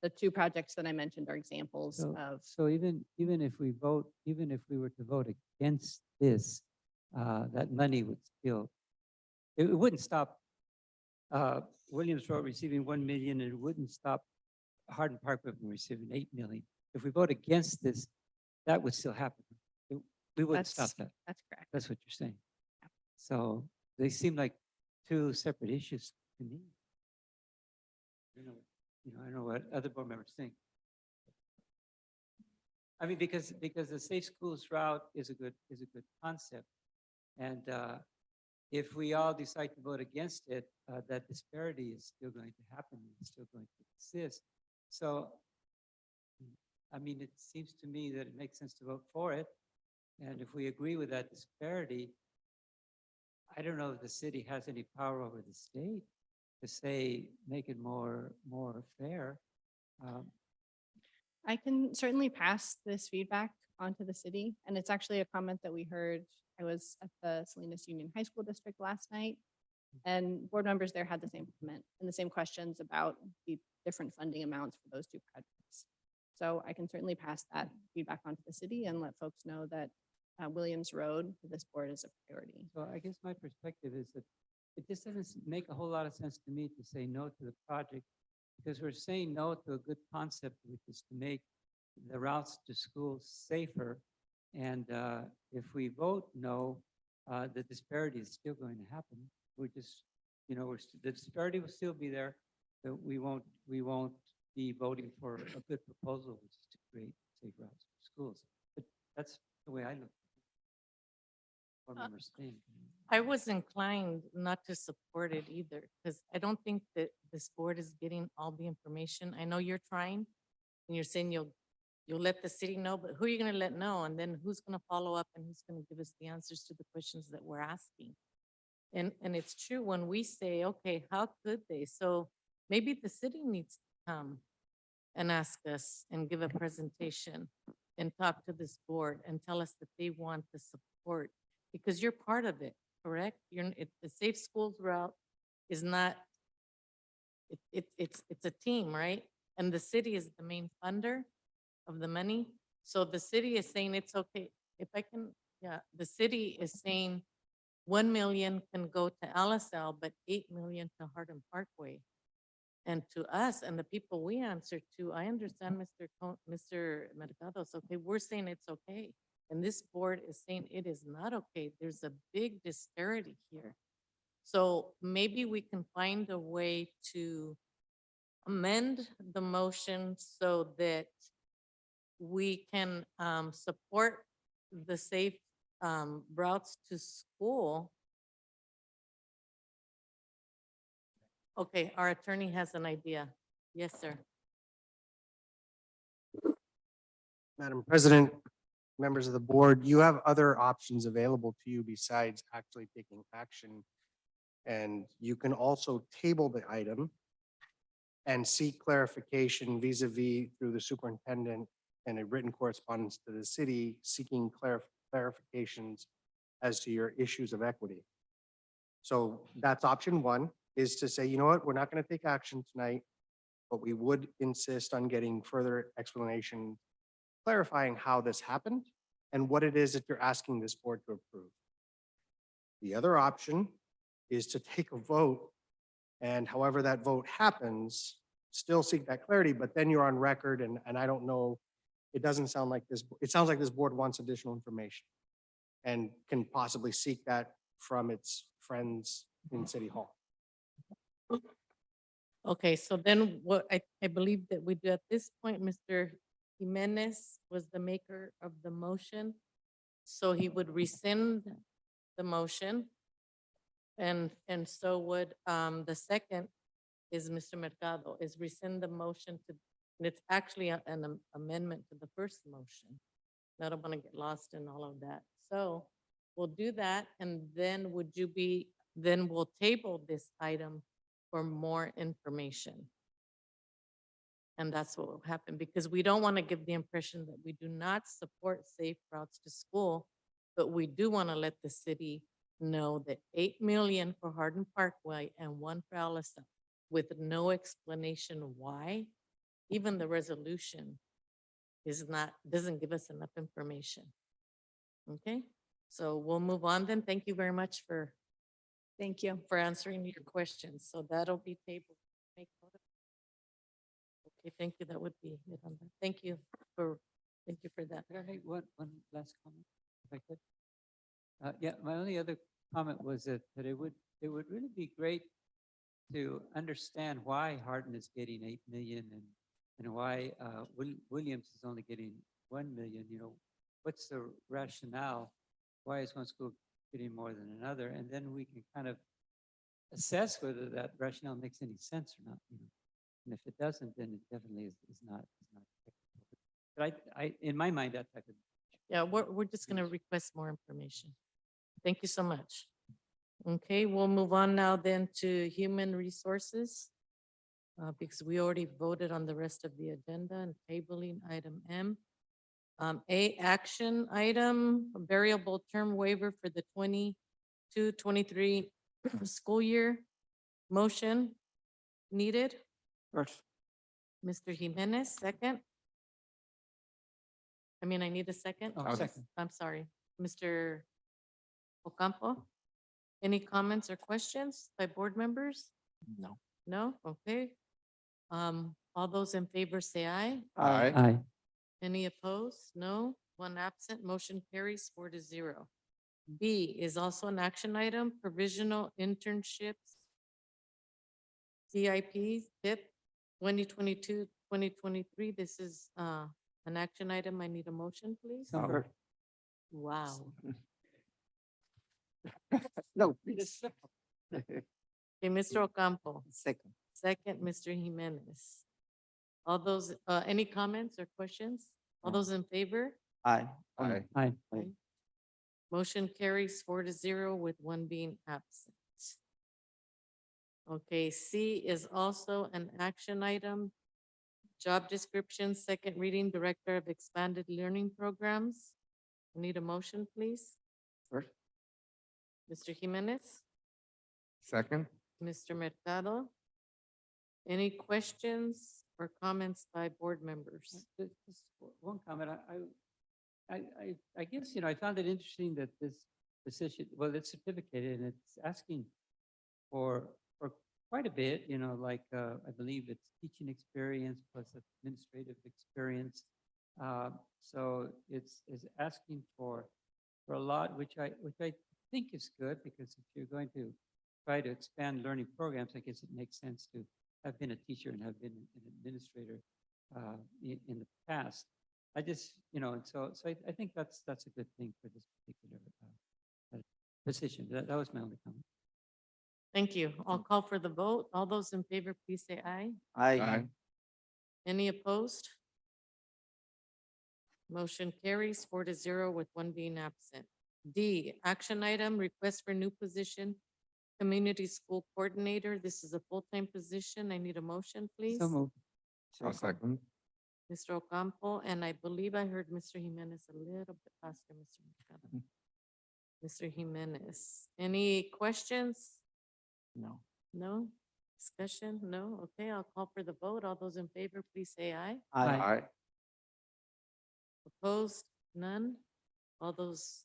the two projects that I mentioned are examples of. So even if we were to vote against this, that money would still, it wouldn't stop Williams Road receiving 1 million, and it wouldn't stop Hardin Parkway from receiving 8 million. If we vote against this, that would still happen. We wouldn't stop that. That's correct. That's what you're saying. So they seem like two separate issues to me. I don't know what other board members think. I mean, because the safe schools route is a good concept, and if we all decide to vote against it, that disparity is still going to happen. It's still going to exist. So, I mean, it seems to me that it makes sense to vote for it. And if we agree with that disparity, I don't know if the city has any power over the state to say, make it more fair. I can certainly pass this feedback on to the city, and it's actually a comment that we heard. I was at the Salinas Union High School District last night, and board members there had the same comment and the same questions about the different funding amounts for those two projects. So I can certainly pass that feedback on to the city and let folks know that Williams Road to this board is a priority. So I guess my perspective is that it just doesn't make a whole lot of sense to me to say no to the project, because we're saying no to a good concept, which is to make the routes to schools safer. And if we vote no, the disparity is still going to happen. We're just, the disparity will still be there, but we won't be voting for a good proposal, which is to create safe routes to schools. But that's the way I look. Board members think. I was inclined not to support it either, because I don't think that this board is getting all the information. I know you're trying, and you're saying you'll let the city know, but who are you going to let know? And then who's going to follow up, and who's going to give us the answers to the questions that we're asking? And it's true when we say, okay, how could they? So maybe the city needs to come and ask us and give a presentation and talk to this board and tell us that they want the support, because you're part of it, correct? The Safe Schools route is not, it's a team, right? And the city is the main funder of the money. So the city is saying it's okay. If I can, the city is saying 1 million can go to Alisal, but 8 million to Hardin Parkway. And to us and the people we answer to, I understand Mr. Mercado's okay. We're saying it's okay. And this board is saying it is not okay. There's a big disparity here. So maybe we can find a way to amend the motion so that we can support the safe routes to school. Okay, our attorney has an idea. Yes, sir. Madam President, members of the board, you have other options available to you besides actually taking action. And you can also table the item and seek clarification vis-a-vis through the superintendent and a written correspondence to the city seeking clarifications as to your issues of equity. So that's option one, is to say, you know what, we're not going to take action tonight, but we would insist on getting further explanation clarifying how this happened and what it is that you're asking this board to approve. The other option is to take a vote, and however that vote happens, still seek that clarity, but then you're on record, and I don't know, it doesn't sound like this, it sounds like this board wants additional information and can possibly seek that from its friends in City Hall. Okay, so then what I believe that we do at this point, Mr. Jimenez was the maker of the motion. So he would rescind the motion. And so would, the second is Mr. Mercado, is rescind the motion to, and it's actually an amendment to the first motion. I don't want to get lost in all of that. So we'll do that, and then then we'll table this item for more information. And that's what will happen, because we don't want to give the impression that we do not support safe routes to school, but we do want to let the city know that 8 million for Hardin Parkway and 1 for Allison, with no explanation why, even the resolution doesn't give us enough information. Okay, so we'll move on then. Thank you very much for Thank you. answering your questions. So that'll be tabled. Make note of it. Okay, thank you. That would be it on that. Thank you for that. Could I make one last comment, if I could? Yeah, my only other comment was that it would really be great to understand why Hardin is getting 8 million and why Williams is only getting 1 million. You know, what's the rationale? Why is one school getting more than another? And then we can kind of assess whether that rationale makes any sense or not. You know, and if it doesn't, then it definitely is not. But in my mind, that type of. Yeah, we're just gonna request more information. Thank you so much. Okay, we'll move on now then to human resources. Because we already voted on the rest of the agenda and tabling item M. A action item, a variable term waiver for the 22-23 school year. Motion needed. First. Mr. Jimenez, second. I need a second. Oh, second. I'm sorry, Mr. Ocampo. Any comments or questions by board members? No. No? Okay. All those in favor say aye. Aye. Any opposed? No. One absent. Motion carries 4-0. B is also an action item, provisional internships. CIP, TIP, 2022-2023. This is an action item. I need a motion, please. Wow. No, please. Okay, Mr. Ocampo. Second. Second, Mr. Jimenez. All those, any comments or questions? All those in favor? Aye. Aye. Motion carries 4-0 with one being absent. Okay, C is also an action item. Job description, second reading, Director of Expanded Learning Programs. I need a motion, please. First. Mr. Jimenez, Second? Mr. Mercado. Any questions or comments by board members? Just one comment. I guess, I found it interesting that this position, well, it's certificated and it's asking for quite a bit, like, I believe it's teaching experience plus administrative experience. So it's asking for a lot, which I think is good, because if you're going to try to expand learning programs, I guess it makes sense to have been a teacher and have been an administrator in the past. I just, and so I think that's a good thing for this particular position. That was my only comment. Thank you. I'll call for the vote. All those in favor, please say aye. Aye. Any opposed? Motion carries 4-0 with one being absent. D, action item, request for new position, community school coordinator. This is a full-time position. I need a motion, please. So moved. I'll second. Mr. Ocampo, and I believe I heard Mr. Jimenez a little bit faster, Mr. Machado. Mr. Jimenez, any questions? No. No? Discussion? No? Okay, I'll call for the vote. All those in favor, please say aye. Aye. Opposed? None? All those,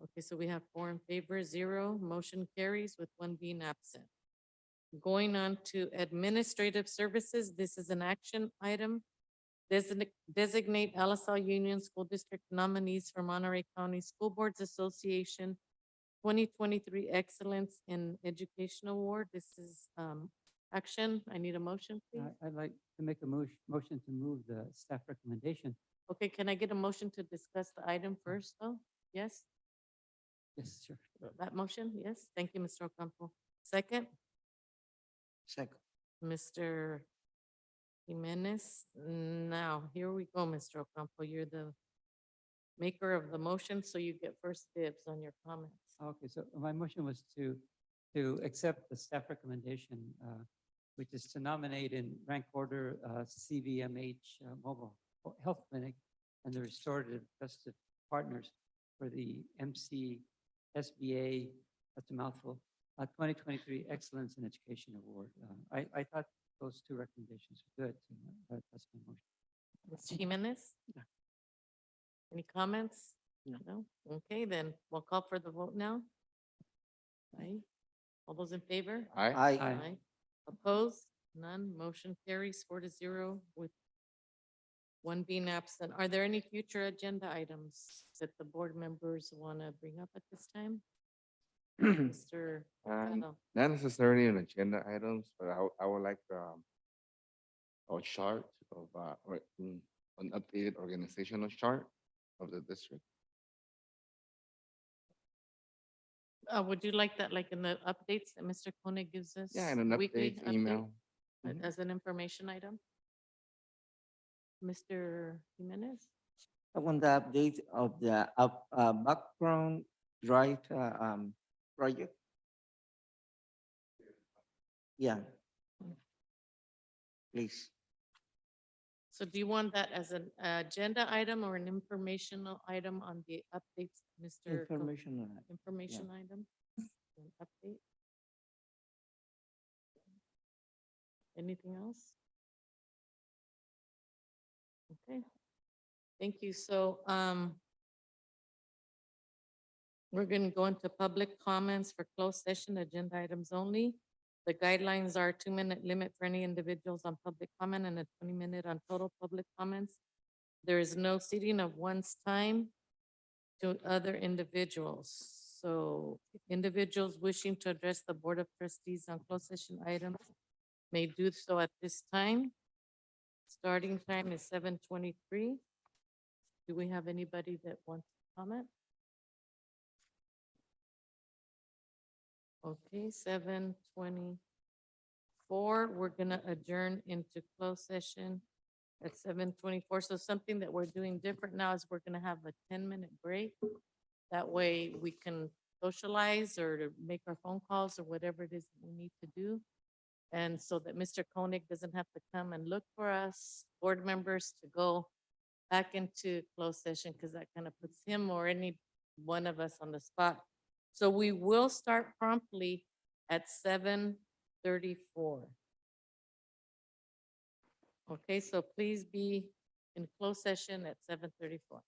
okay, so we have 4 in favor, 0. Motion carries with one being absent. Going on to administrative services, this is an action item. Designate LaSalle Union School District nominees for Monterey County School Boards Association 2023 Excellence in Education Award. This is action. I need a motion, please. I'd like to make a motion to move the staff recommendation. Okay, can I get a motion to discuss the item first, though? Yes, Yes, sure. that motion? Yes, thank you, Mr. Ocampo. Second, Second. Mr. Jimenez. Now, here we go, Mr. Ocampo. You're the maker of the motion, so you get first dibs on your comments. Okay, so my motion was to accept the staff recommendation, which is to nominate in rank order CVMH Mobile Health Clinic and the Restorative Justice Partners for the MCSBA, that's a mouthful, 2023 Excellence in Education Award. I thought those two recommendations were good. So that's my motion. Mr. Jimenez? Any comments? No. Okay, then we'll call for the vote now. Aye. All those in favor? Aye. Aye. Opposed? None. Motion carries 4-0 with one being absent. Are there any future agenda items that the board members want to bring up at this time? Mr. Machado? Not necessarily an agenda items, but I would like a chart of or an updated organizational chart of the district. Would you like that like in the updates that Mr. Koenig gives us? Yeah, and an weekly update email. As an information item? Mr. Jimenez? I want the update of the background drive project. Yeah. Please. So do you want that as an agenda item or an informational item on the updates, Mr. Co- Information on it. Information item? An update? Anything else? Okay. Thank you. So, we're going to go into public comments for closed session agenda items only. The guidelines are 2-minute limit for any individuals on public comment and a 20-minute on total public comments. There is no ceding of one's time to other individuals. So individuals wishing to address the Board of Trustees on closed session items may do so at this time. Starting time is 7:23. Do we have anybody that wants to comment? Okay, 7:24. We're gonna adjourn into closed session at 7:24. So something that we're doing different now is we're gonna have a 10-minute break. That way we can socialize or to make our phone calls or whatever it is that we need to do. And so that Mr. Koenig doesn't have to come and look for us, board members, to go back into closed session, because that kind of puts him or any one of us on the spot. So we will start promptly at 7:34. Okay, so please be in closed session at 7:34.